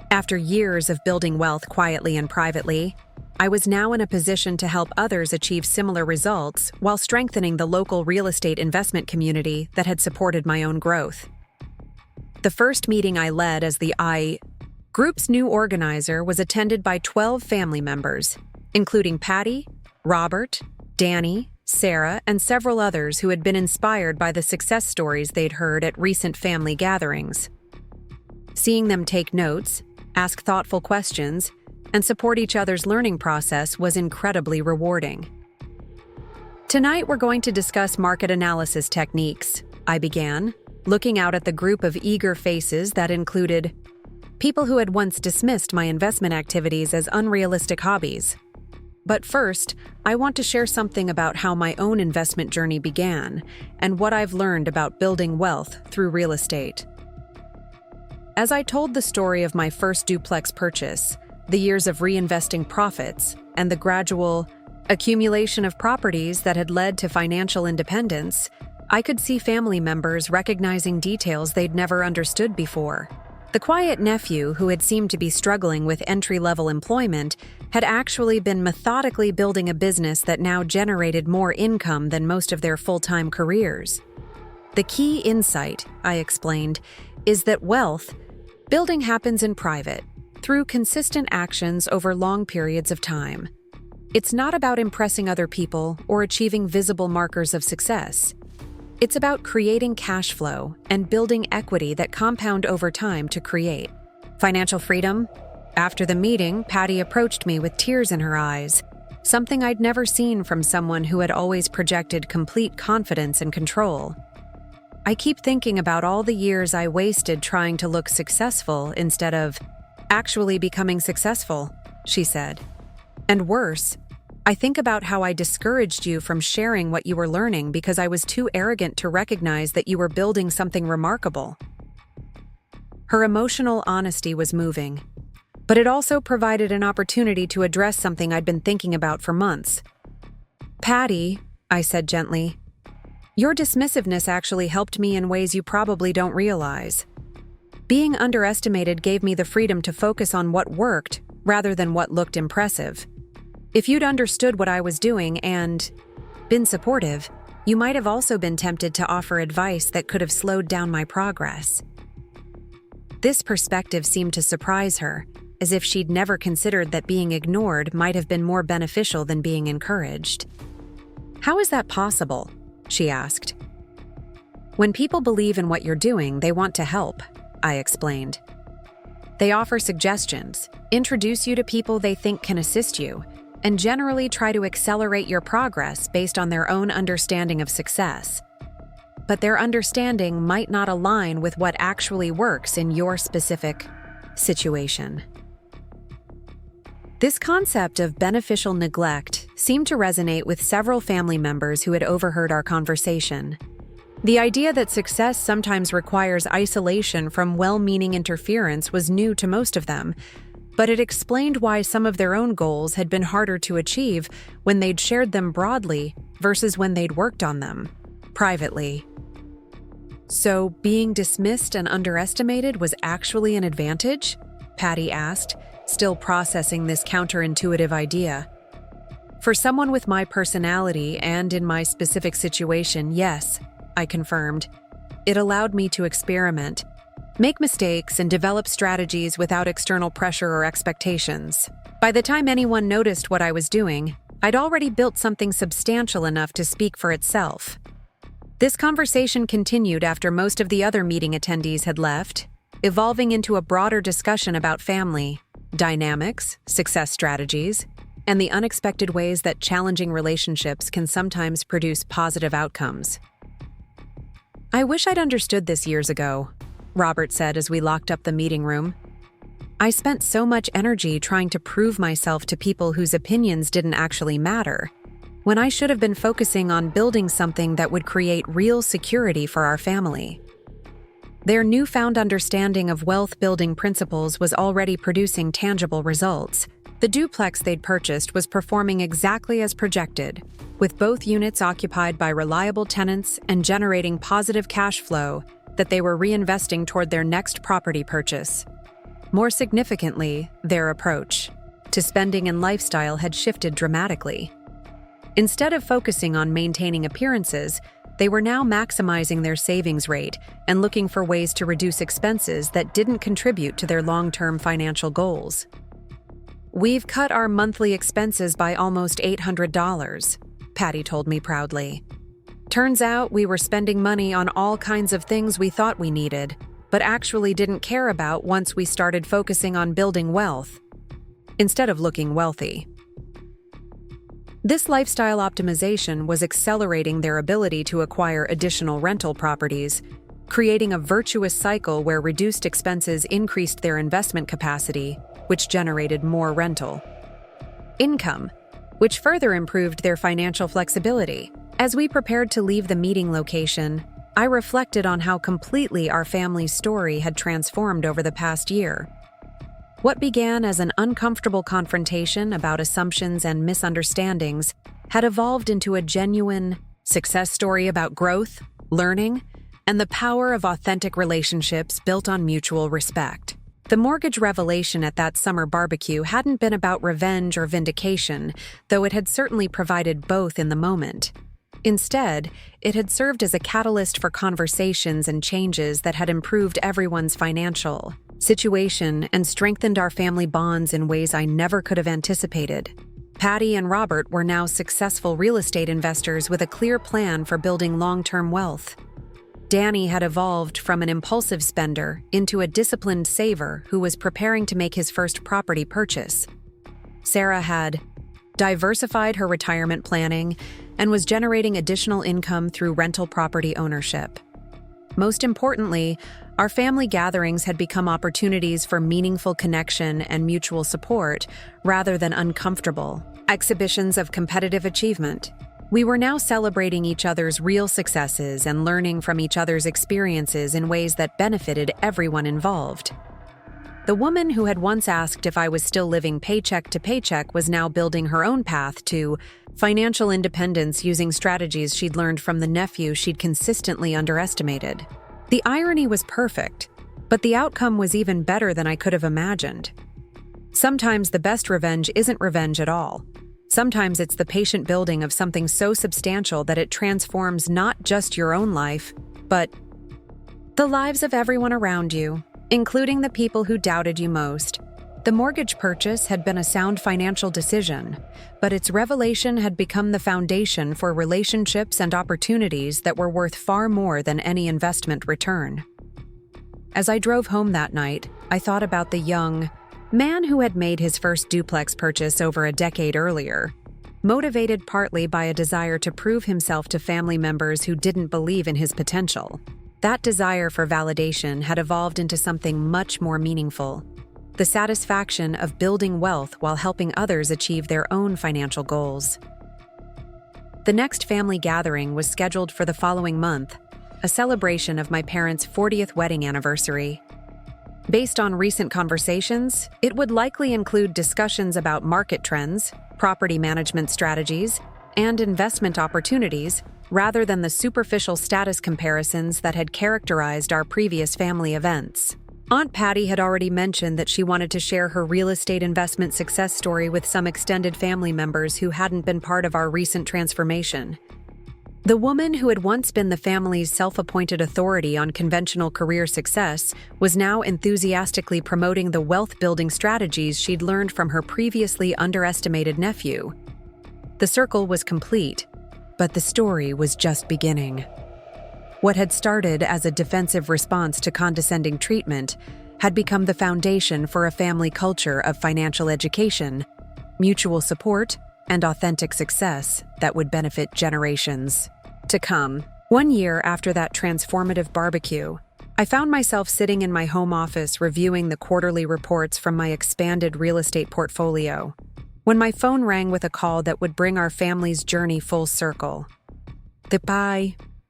After years of building wealth quietly and privately, I was now in a position to help others achieve similar results while strengthening the local real estate investment community that had supported my own growth. The first meeting I led as the group's new organizer was attended by 12 family members, including Patty, Robert, Danny, Sarah, and several others who had been inspired by the success stories they'd heard at recent family gatherings. Seeing them take notes, ask thoughtful questions, and support each other's learning process was incredibly rewarding. Tonight, we're going to discuss market analysis techniques, I began, looking out at the group of eager faces that included people who had once dismissed my investment activities as unrealistic hobbies. But first, I want to share something about how my own investment journey began and what I've learned about building wealth through real estate. As I told the story of my first duplex purchase, the years of reinvesting profits, and the gradual accumulation of properties that had led to financial independence, I could see family members recognizing details they'd never understood before. The quiet nephew, who had seemed to be struggling with entry-level employment, had actually been methodically building a business that now generated more income than most of their full-time careers. The key insight, I explained, is that wealth building happens in private, through consistent actions over long periods of time. It's not about impressing other people or achieving visible markers of success. It's about creating cash flow and building equity that compound over time to create financial freedom. After the meeting, Patty approached me with tears in her eyes, something I'd never seen from someone who had always projected complete confidence and control. I keep thinking about all the years I wasted trying to look successful instead of actually becoming successful, she said. And worse, I think about how I discouraged you from sharing what you were learning because I was too arrogant to recognize that you were building something remarkable. Her emotional honesty was moving, but it also provided an opportunity to address something I'd been thinking about for months. Patty, I said gently, your dismissiveness actually helped me in ways you probably don't realize. Being underestimated gave me the freedom to focus on what worked rather than what looked impressive. If you'd understood what I was doing and been supportive, you might have also been tempted to offer advice that could have slowed down my progress. This perspective seemed to surprise her, as if she'd never considered that being ignored might have been more beneficial than being encouraged. How is that possible? She asked. When people believe in what you're doing, they want to help, I explained. They offer suggestions, introduce you to people they think can assist you, and generally try to accelerate your progress based on their own understanding of success. But their understanding might not align with what actually works in your specific situation. This concept of beneficial neglect seemed to resonate with several family members who had overheard our conversation. The idea that success sometimes requires isolation from well-meaning interference was new to most of them, but it explained why some of their own goals had been harder to achieve when they'd shared them broadly versus when they'd worked on them privately. So, being dismissed and underestimated was actually an advantage? Patty asked, still processing this counterintuitive idea. For someone with my personality and in my specific situation, yes, I confirmed. It allowed me to experiment, make mistakes, and develop strategies without external pressure or expectations. By the time anyone noticed what I was doing, I'd already built something substantial enough to speak for itself. This conversation continued after most of the other meeting attendees had left, evolving into a broader discussion about family, dynamics, success strategies, and the unexpected ways that challenging relationships can sometimes produce positive outcomes. I wish I'd understood this years ago, Robert said as we locked up the meeting room. I spent so much energy trying to prove myself to people whose opinions didn't actually matter, when I should have been focusing on building something that would create real security for our family. Their newfound understanding of wealth-building principles was already producing tangible results. The duplex they'd purchased was performing exactly as projected, with both units occupied by reliable tenants and generating positive cash flow that they were reinvesting toward their next property purchase. More significantly, their approach to spending and lifestyle had shifted dramatically. Instead of focusing on maintaining appearances, they were now maximizing their savings rate and looking for ways to reduce expenses that didn't contribute to their long-term financial goals. "We've cut our monthly expenses by almost $800, Patty told me proudly. "Turns out we were spending money on all kinds of things we thought we needed, but actually didn't care about once we started focusing on building wealth, instead of looking wealthy." This lifestyle optimization was accelerating their ability to acquire additional rental properties, creating a virtuous cycle where reduced expenses increased their investment capacity, which generated more rental income, which further improved their financial flexibility. As we prepared to leave the meeting location, I reflected on how completely our family's story had transformed over the past year. What began as an uncomfortable confrontation about assumptions and misunderstandings had evolved into a genuine success story about growth, learning, and the power of authentic relationships built on mutual respect. The mortgage revelation at that summer barbecue hadn't been about revenge or vindication, though it had certainly provided both in the moment. Instead, it had served as a catalyst for conversations and changes that had improved everyone's financial situation and strengthened our family bonds in ways I never could have anticipated. Patty and Robert were now successful real estate investors with a clear plan for building long-term wealth. Danny had evolved from an impulsive spender into a disciplined saver who was preparing to make his first property purchase. Sarah had diversified her retirement planning and was generating additional income through rental property ownership. Most importantly, our family gatherings had become opportunities for meaningful connection and mutual support rather than uncomfortable exhibitions of competitive achievement. We were now celebrating each other's real successes and learning from each other's experiences in ways that benefited everyone involved. The woman who had once asked if I was still living paycheck to paycheck was now building her own path to financial independence using strategies she'd learned from the nephew she'd consistently underestimated. The irony was perfect, but the outcome was even better than I could have imagined. Sometimes the best revenge isn't revenge at all. Sometimes it's the patient building of something so substantial that it transforms not just your own life, but the lives of everyone around you, including the people who doubted you most. The mortgage purchase had been a sound financial decision, but its revelation had become the foundation for relationships and opportunities that were worth far more than any investment return. As I drove home that night, I thought about the young man who had made his first duplex purchase over a decade earlier, motivated partly by a desire to prove himself to family members who didn't believe in his potential. That desire for validation had evolved into something much more meaningful: the satisfaction of building wealth while helping others achieve their own financial goals. The next family gathering was scheduled for the following month, a celebration of my parents' 40th wedding anniversary. Based on recent conversations, it would likely include discussions about market trends, property management strategies, and investment opportunities, rather than the superficial status comparisons that had characterized our previous family events. Aunt Patty had already mentioned that she wanted to share her real estate investment success story with some extended family members who hadn't been part of our recent transformation. The woman who had once been the family's self-appointed authority on conventional career success was now enthusiastically promoting the wealth-building strategies she'd learned from her previously underestimated nephew. The circle was complete, but the story was just beginning. What had started as a defensive response to condescending treatment had become the foundation for a family culture of financial education, mutual support, and authentic success that would benefit generations to come. 1 year after that transformative barbecue, I found myself sitting in my home office reviewing the quarterly reports from my expanded real estate portfolio, when my phone rang with a call that would bring our family's journey full circle. The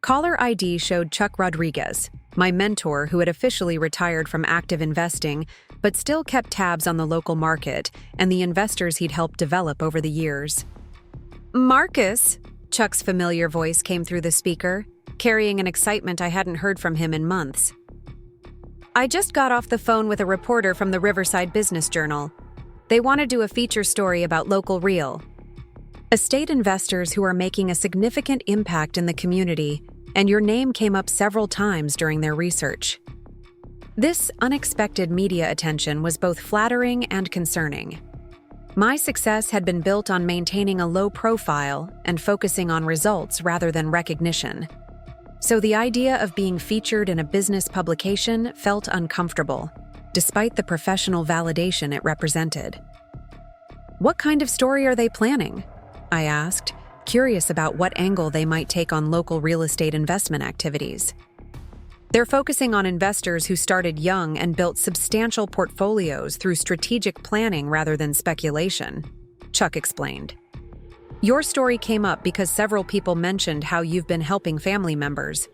Caller ID showed Chuck Rodriguez, my mentor who had officially retired from active investing but still kept tabs on the local market and the investors he'd helped develop over the years. Marcus, Chuck's familiar voice came through the speaker, carrying an excitement I hadn't heard from him in months. I just got off the phone with a reporter from the Riverside Business Journal. They want to do a feature story about local real estate investors who are making a significant impact in the community, and your name came up several times during their research. This unexpected media attention was both flattering and concerning. My success had been built on maintaining a low profile and focusing on results rather than recognition. So the idea of being featured in a business publication felt uncomfortable, despite the professional validation it represented. What kind of story are they planning? I asked, curious about what angle they might take on local real estate investment activities. They're focusing on investors who started young and built substantial portfolios through strategic planning rather than speculation, Chuck explained. Your story came up because several people mentioned how you've been helping family members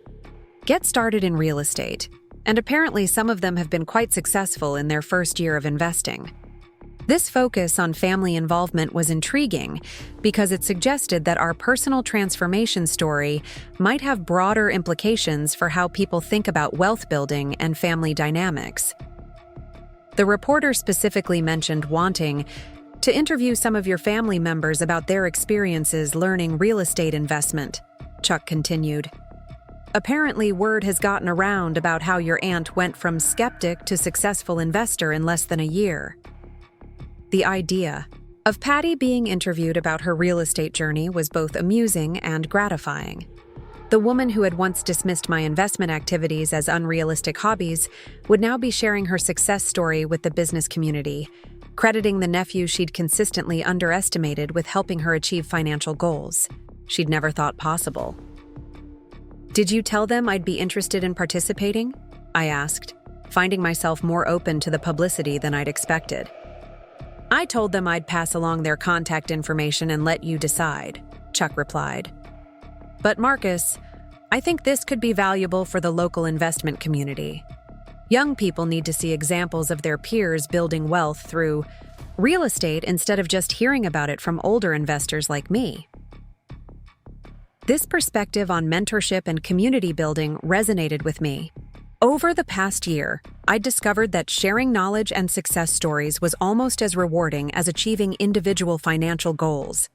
get started in real estate, and apparently some of them have been quite successful in their first year of investing. This focus on family involvement was intriguing because it suggested that our personal transformation story might have broader implications for how people think about wealth building and family dynamics. The reporter specifically mentioned wanting to interview some of your family members about their experiences learning real estate investment, Chuck continued. Apparently, word has gotten around about how your aunt went from skeptic to successful investor in less than a year. The idea of Patty being interviewed about her real estate journey was both amusing and gratifying. The woman who had once dismissed my investment activities as unrealistic hobbies would now be sharing her success story with the business community, crediting the nephew she'd consistently underestimated with helping her achieve financial goals she'd never thought possible. Did you tell them I'd be interested in participating? I asked, finding myself more open to the publicity than I'd expected. I told them I'd pass along their contact information and let you decide, Chuck replied. But Marcus, I think this could be valuable for the local investment community. Young people need to see examples of their peers building wealth through real estate instead of just hearing about it from older investors like me. This perspective on mentorship and community building resonated with me. Over the past year, I discovered that sharing knowledge and success stories was almost as rewarding as achieving individual financial goals,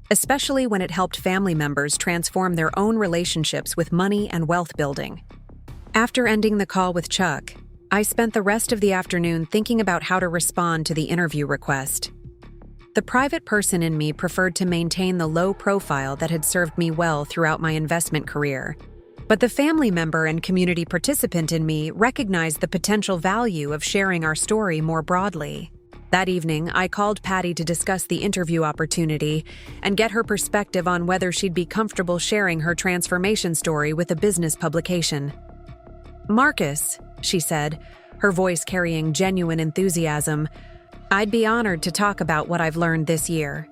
especially when it helped family members transform their own relationships with money and wealth building. After ending the call with Chuck, I spent the rest of the afternoon thinking about how to respond to the interview request. The private person in me preferred to maintain the low profile that had served me well throughout my investment career. But the family member and community participant in me recognized the potential value of sharing our story more broadly. That evening, I called Patty to discuss the interview opportunity and get her perspective on whether she'd be comfortable sharing her transformation story with a business publication. Marcus, she said, her voice carrying genuine enthusiasm, I'd be honored to talk about what I've learned this year.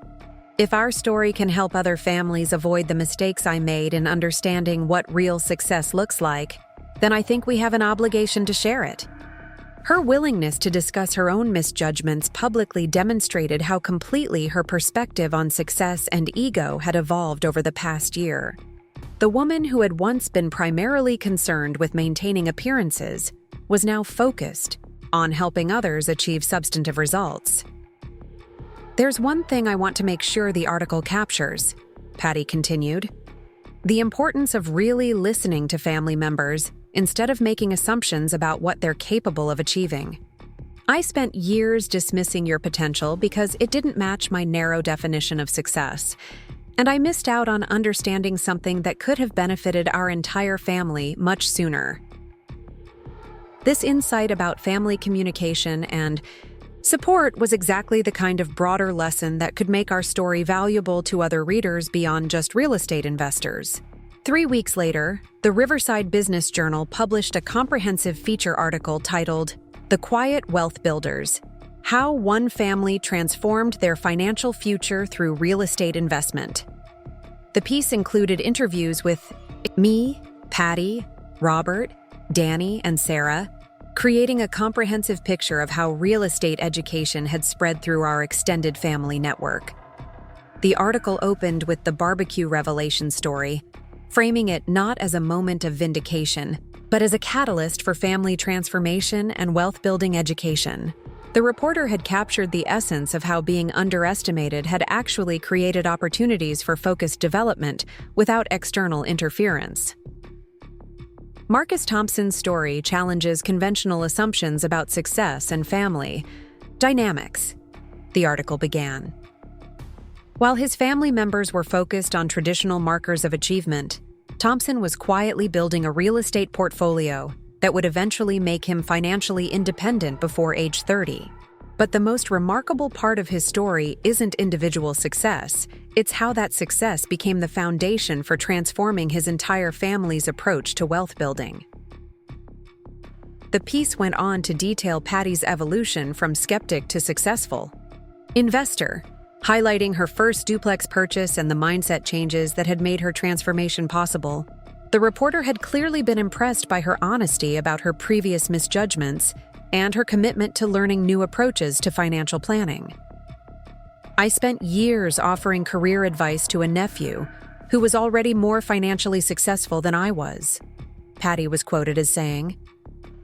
If our story can help other families avoid the mistakes I made in understanding what real success looks like, then I think we have an obligation to share it. Her willingness to discuss her own misjudgments publicly demonstrated how completely her perspective on success and ego had evolved over the past year. The woman who had once been primarily concerned with maintaining appearances was now focused on helping others achieve substantive results. There's one thing I want to make sure the article captures, Patty continued. The importance of really listening to family members instead of making assumptions about what they're capable of achieving. I spent years dismissing your potential because it didn't match my narrow definition of success, and I missed out on understanding something that could have benefited our entire family much sooner. This insight about family communication and support was exactly the kind of broader lesson that could make our story valuable to other readers beyond just real estate investors. 3 weeks later, the Riverside Business Journal published a comprehensive feature article titled The Quiet Wealth Builders: How One Family Transformed Their Financial Future Through Real Estate Investment. The piece included interviews with me, Patty, Robert, Danny, and Sarah, creating a comprehensive picture of how real estate education had spread through our extended family network. The article opened with the barbecue revelation story, framing it not as a moment of vindication, but as a catalyst for family transformation and wealth-building education. The reporter had captured the essence of how being underestimated had actually created opportunities for focused development without external interference. Marcus Thompson's story challenges conventional assumptions about success and family dynamics, the article began. While his family members were focused on traditional markers of achievement, Thompson was quietly building a real estate portfolio that would eventually make him financially independent before age 30. But the most remarkable part of his story isn't individual success, it's how that success became the foundation for transforming his entire family's approach to wealth building. The piece went on to detail Patty's evolution from skeptic to successful investor, highlighting her first duplex purchase and the mindset changes that had made her transformation possible. The reporter had clearly been impressed by her honesty about her previous misjudgments and her commitment to learning new approaches to financial planning. I spent years offering career advice to a nephew who was already more financially successful than I was, Patty was quoted as saying.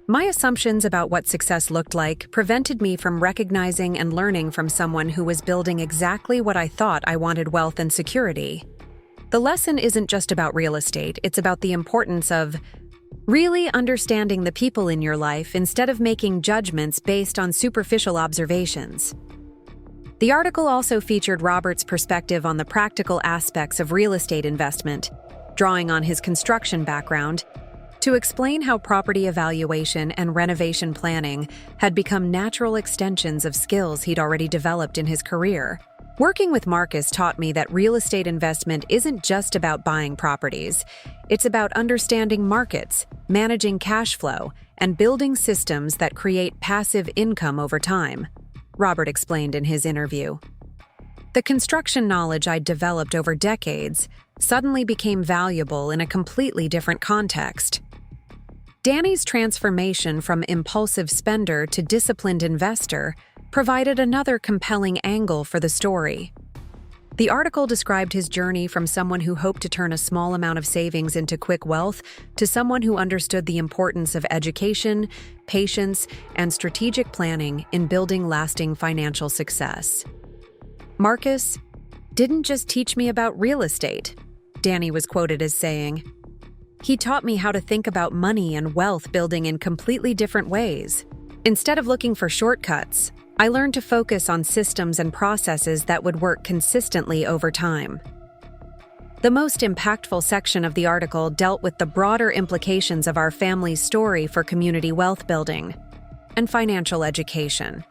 My assumptions about what success looked like prevented me from recognizing and learning from someone who was building exactly what I thought I wanted: wealth and security. The lesson isn't just about real estate, it's about the importance of really understanding the people in your life instead of making judgments based on superficial observations. The article also featured Robert's perspective on the practical aspects of real estate investment, drawing on his construction background to explain how property evaluation and renovation planning had become natural extensions of skills he'd already developed in his career. Working with Marcus taught me that real estate investment isn't just about buying properties. It's about understanding markets, managing cash flow, and building systems that create passive income over time, Robert explained in his interview. The construction knowledge I'd developed over decades suddenly became valuable in a completely different context. Danny's transformation from impulsive spender to disciplined investor provided another compelling angle for the story. The article described his journey from someone who hoped to turn a small amount of savings into quick wealth to someone who understood the importance of education, patience, and strategic planning in building lasting financial success. Marcus didn't just teach me about real estate, Danny was quoted as saying. He taught me how to think about money and wealth building in completely different ways. Instead of looking for shortcuts, I learned to focus on systems and processes that would work consistently over time. The most impactful section of the article dealt with the broader implications of our family's story for community wealth building and financial education.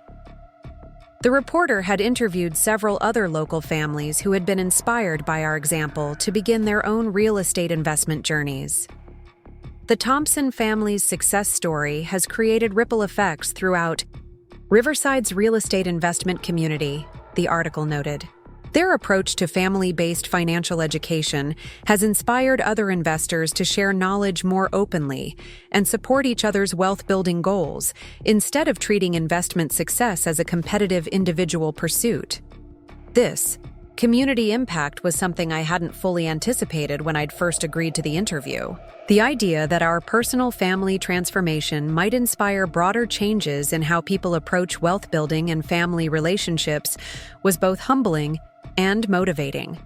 The reporter had interviewed several other local families who had been inspired by our example to begin their own real estate investment journeys. The Thompson family's success story has created ripple effects throughout Riverside's real estate investment community, the article noted. Their approach to family-based financial education has inspired other investors to share knowledge more openly and support each other's wealth-building goals, instead of treating investment success as a competitive individual pursuit. This community impact was something I hadn't fully anticipated when I'd first agreed to the interview. The idea that our personal family transformation might inspire broader changes in how people approach wealth building and family relationships was both humbling and motivating.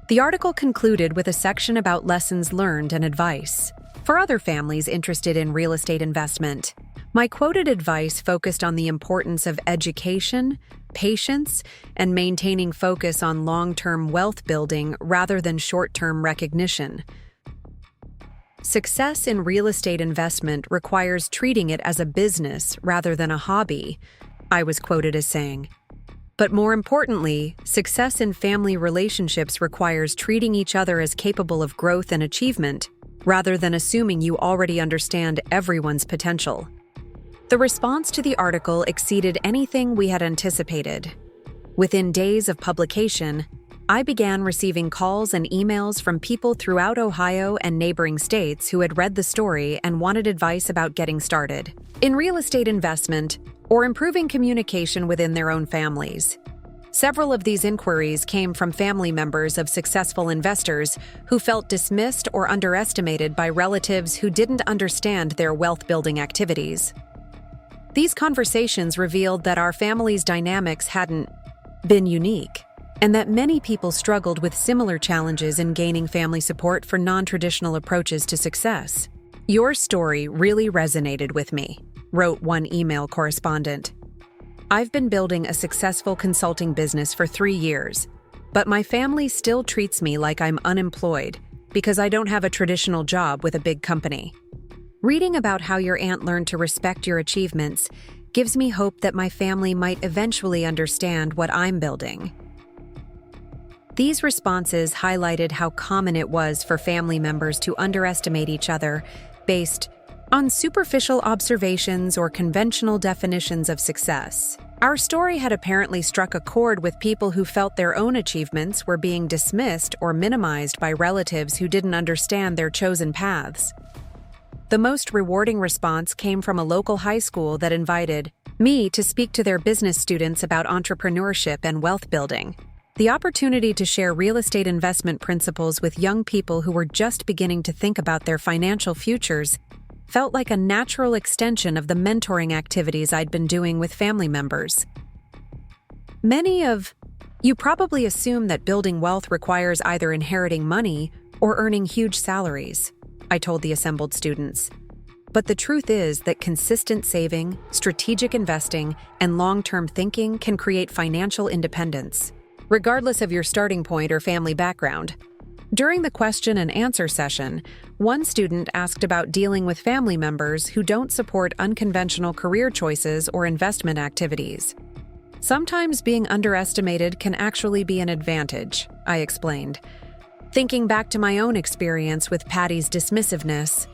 The article concluded with a section about lessons learned and advice for other families interested in real estate investment. My quoted advice focused on the importance of education, patience, and maintaining focus on long-term wealth building rather than short-term recognition. Success in real estate investment requires treating it as a business rather than a hobby, I was quoted as saying. But more importantly, success in family relationships requires treating each other as capable of growth and achievement, rather than assuming you already understand everyone's potential. The response to the article exceeded anything we had anticipated. Within days of publication, I began receiving calls and emails from people throughout Ohio and neighboring states who had read the story and wanted advice about getting started in real estate investment or improving communication within their own families. Several of these inquiries came from family members of successful investors who felt dismissed or underestimated by relatives who didn't understand their wealth-building activities. These conversations revealed that our family's dynamics hadn't been unique, and that many people struggled with similar challenges in gaining family support for non-traditional approaches to success. "Your story really resonated with me," wrote one email correspondent. "I've been building a successful consulting business for 3 years, but my family still treats me like I'm unemployed because I don't have a traditional job with a big company. Reading about how your aunt learned to respect your achievements gives me hope that my family might eventually understand what I'm building." These responses highlighted how common it was for family members to underestimate each other based on superficial observations or conventional definitions of success. Our story had apparently struck a chord with people who felt their own achievements were being dismissed or minimized by relatives who didn't understand their chosen paths. The most rewarding response came from a local high school that invited me to speak to their business students about entrepreneurship and wealth building. The opportunity to share real estate investment principles with young people who were just beginning to think about their financial futures felt like a natural extension of the mentoring activities I'd been doing with family members. Many of you probably assume that building wealth requires either inheriting money or earning huge salaries, I told the assembled students. But the truth is that consistent saving, strategic investing, and long-term thinking can create financial independence, regardless of your starting point or family background. During the question and answer session, one student asked about dealing with family members who don't support unconventional career choices or investment activities. "Sometimes being underestimated can actually be an advantage," I explained, thinking back to my own experience with Patty's dismissiveness.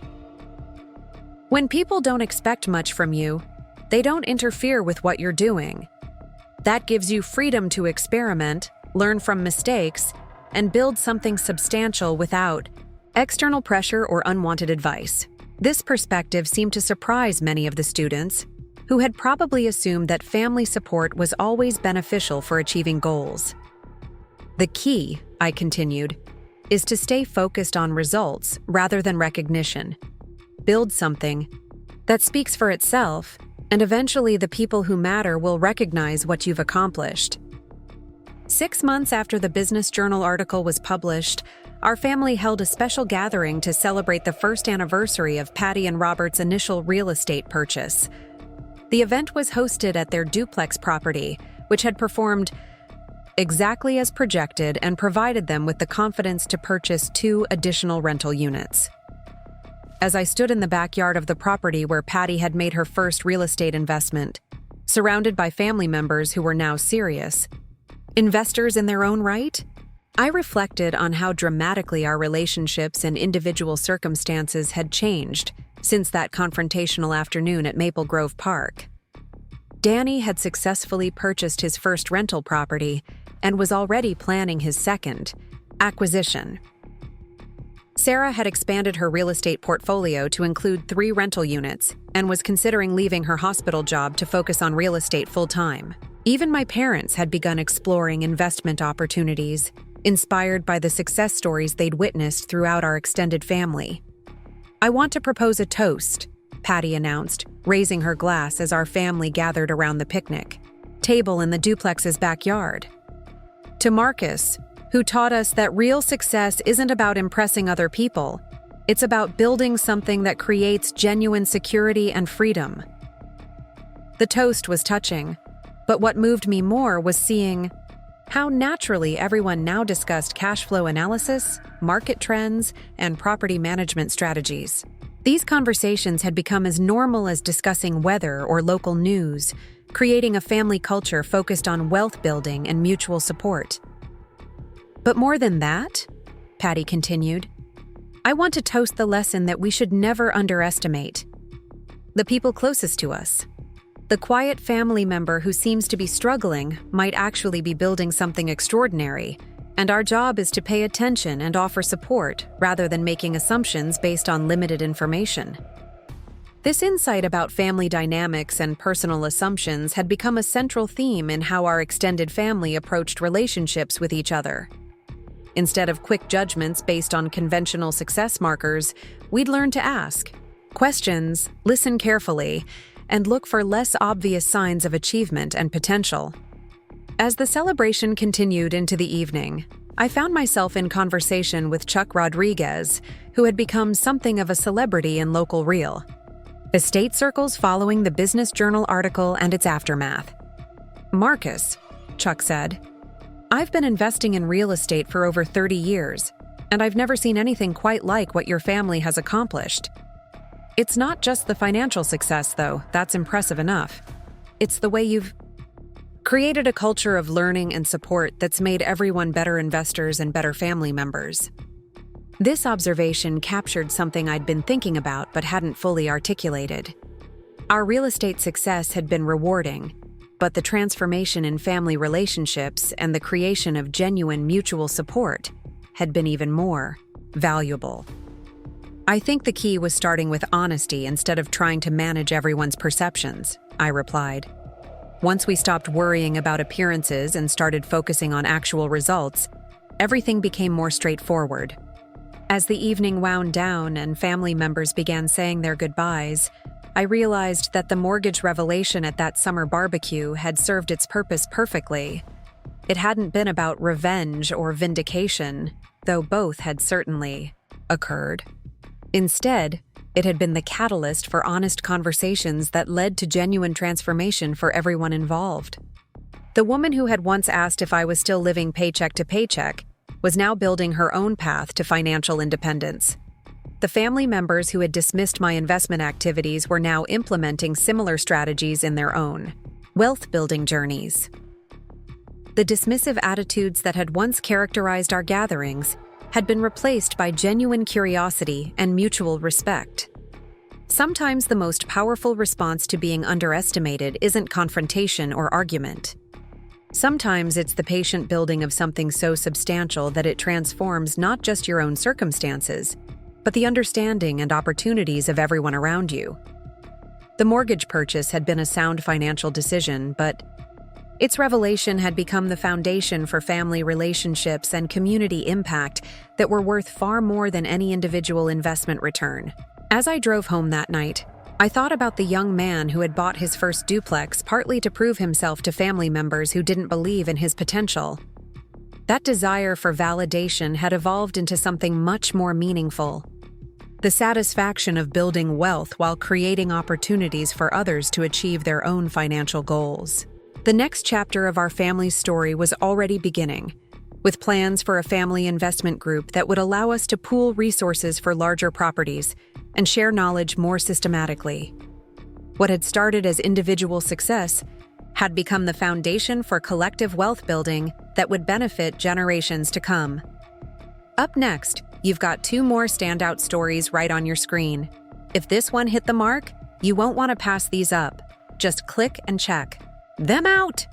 When people don't expect much from you, they don't interfere with what you're doing. That gives you freedom to experiment, learn from mistakes, and build something substantial without external pressure or unwanted advice. This perspective seemed to surprise many of the students, who had probably assumed that family support was always beneficial for achieving goals. "The key," I continued, "is to stay focused on results rather than recognition. Build something that speaks for itself, and eventually the people who matter will recognize what you've accomplished." 6 months after the Business Journal article was published, our family held a special gathering to celebrate the first anniversary of Patty and Robert's initial real estate purchase. The event was hosted at their duplex property, which had performed exactly as projected and provided them with the confidence to purchase 2 additional rental units. As I stood in the backyard of the property where Patty had made her first real estate investment, surrounded by family members who were now serious investors in their own right, I reflected on how dramatically our relationships and individual circumstances had changed since that confrontational afternoon at Maple Grove Park. Danny had successfully purchased his first rental property and was already planning his second acquisition. Sarah had expanded her real estate portfolio to include 3 rental units and was considering leaving her hospital job to focus on real estate full-time. Even my parents had begun exploring investment opportunities, inspired by the success stories they'd witnessed throughout our extended family. "I want to propose a toast," Patty announced, raising her glass as our family gathered around the picnic table in the duplex's backyard. "To Marcus, who taught us that real success isn't about impressing other people. It's about building something that creates genuine security and freedom." The toast was touching, but what moved me more was seeing how naturally everyone now discussed cash flow analysis, market trends, and property management strategies. These conversations had become as normal as discussing weather or local news, creating a family culture focused on wealth building and mutual support. "But more than that," Patty continued, "I want to toast the lesson that we should never underestimate the people closest to us. The quiet family member who seems to be struggling might actually be building something extraordinary, And our job is to pay attention and offer support rather than making assumptions based on limited information. This insight about family dynamics and personal assumptions had become a central theme in how our extended family approached relationships with each other. Instead of quick judgments based on conventional success markers, we'd learn to ask questions, listen carefully, and look for less obvious signs of achievement and potential. As the celebration continued into the evening, I found myself in conversation with Chuck Rodriguez, who had become something of a celebrity in local reel. Estate circles following the Business Journal article and its aftermath. "Marcus," Chuck said, "I've been investing in real estate for over 30 years, and I've never seen anything quite like what your family has accomplished. It's not just the financial success, though, that's impressive enough. It's the way you've created a culture of learning and support that's made everyone better investors and better family members." This observation captured something I'd been thinking about but hadn't fully articulated. Our real estate success had been rewarding, but the transformation in family relationships and the creation of genuine mutual support had been even more valuable. "I think the key was starting with honesty instead of trying to manage everyone's perceptions," I replied. "Once we stopped worrying about appearances and started focusing on actual results, everything became more straightforward." As the evening wound down and family members began saying their goodbyes, I realized that the mortgage revelation at that summer barbecue had served its purpose perfectly. It hadn't been about revenge or vindication, though both had certainly occurred. Instead, it had been the catalyst for honest conversations that led to genuine transformation for everyone involved. The woman who had once asked if I was still living paycheck to paycheck was now building her own path to financial independence. The family members who had dismissed my investment activities were now implementing similar strategies in their own wealth-building journeys. The dismissive attitudes that had once characterized our gatherings had been replaced by genuine curiosity and mutual respect. Sometimes the most powerful response to being underestimated isn't confrontation or argument. Sometimes it's the patient building of something so substantial that it transforms not just your own circumstances, but the understanding and opportunities of everyone around you. The mortgage purchase had been a sound financial decision, but its revelation had become the foundation for family relationships and community impact that were worth far more than any individual investment return. As I drove home that night, I thought about the young man who had bought his first duplex partly to prove himself to family members who didn't believe in his potential. That desire for validation had evolved into something much more meaningful: the satisfaction of building wealth while creating opportunities for others to achieve their own financial goals. The next chapter of our family's story was already beginning, with plans for a family investment group that would allow us to pool resources for larger properties and share knowledge more systematically. What had started as individual success had become the foundation for collective wealth building that would benefit generations to come. Up next, you've got 2 more standout stories right on your screen. If this one hit the mark, you won't want to pass these up. Just click and check them out.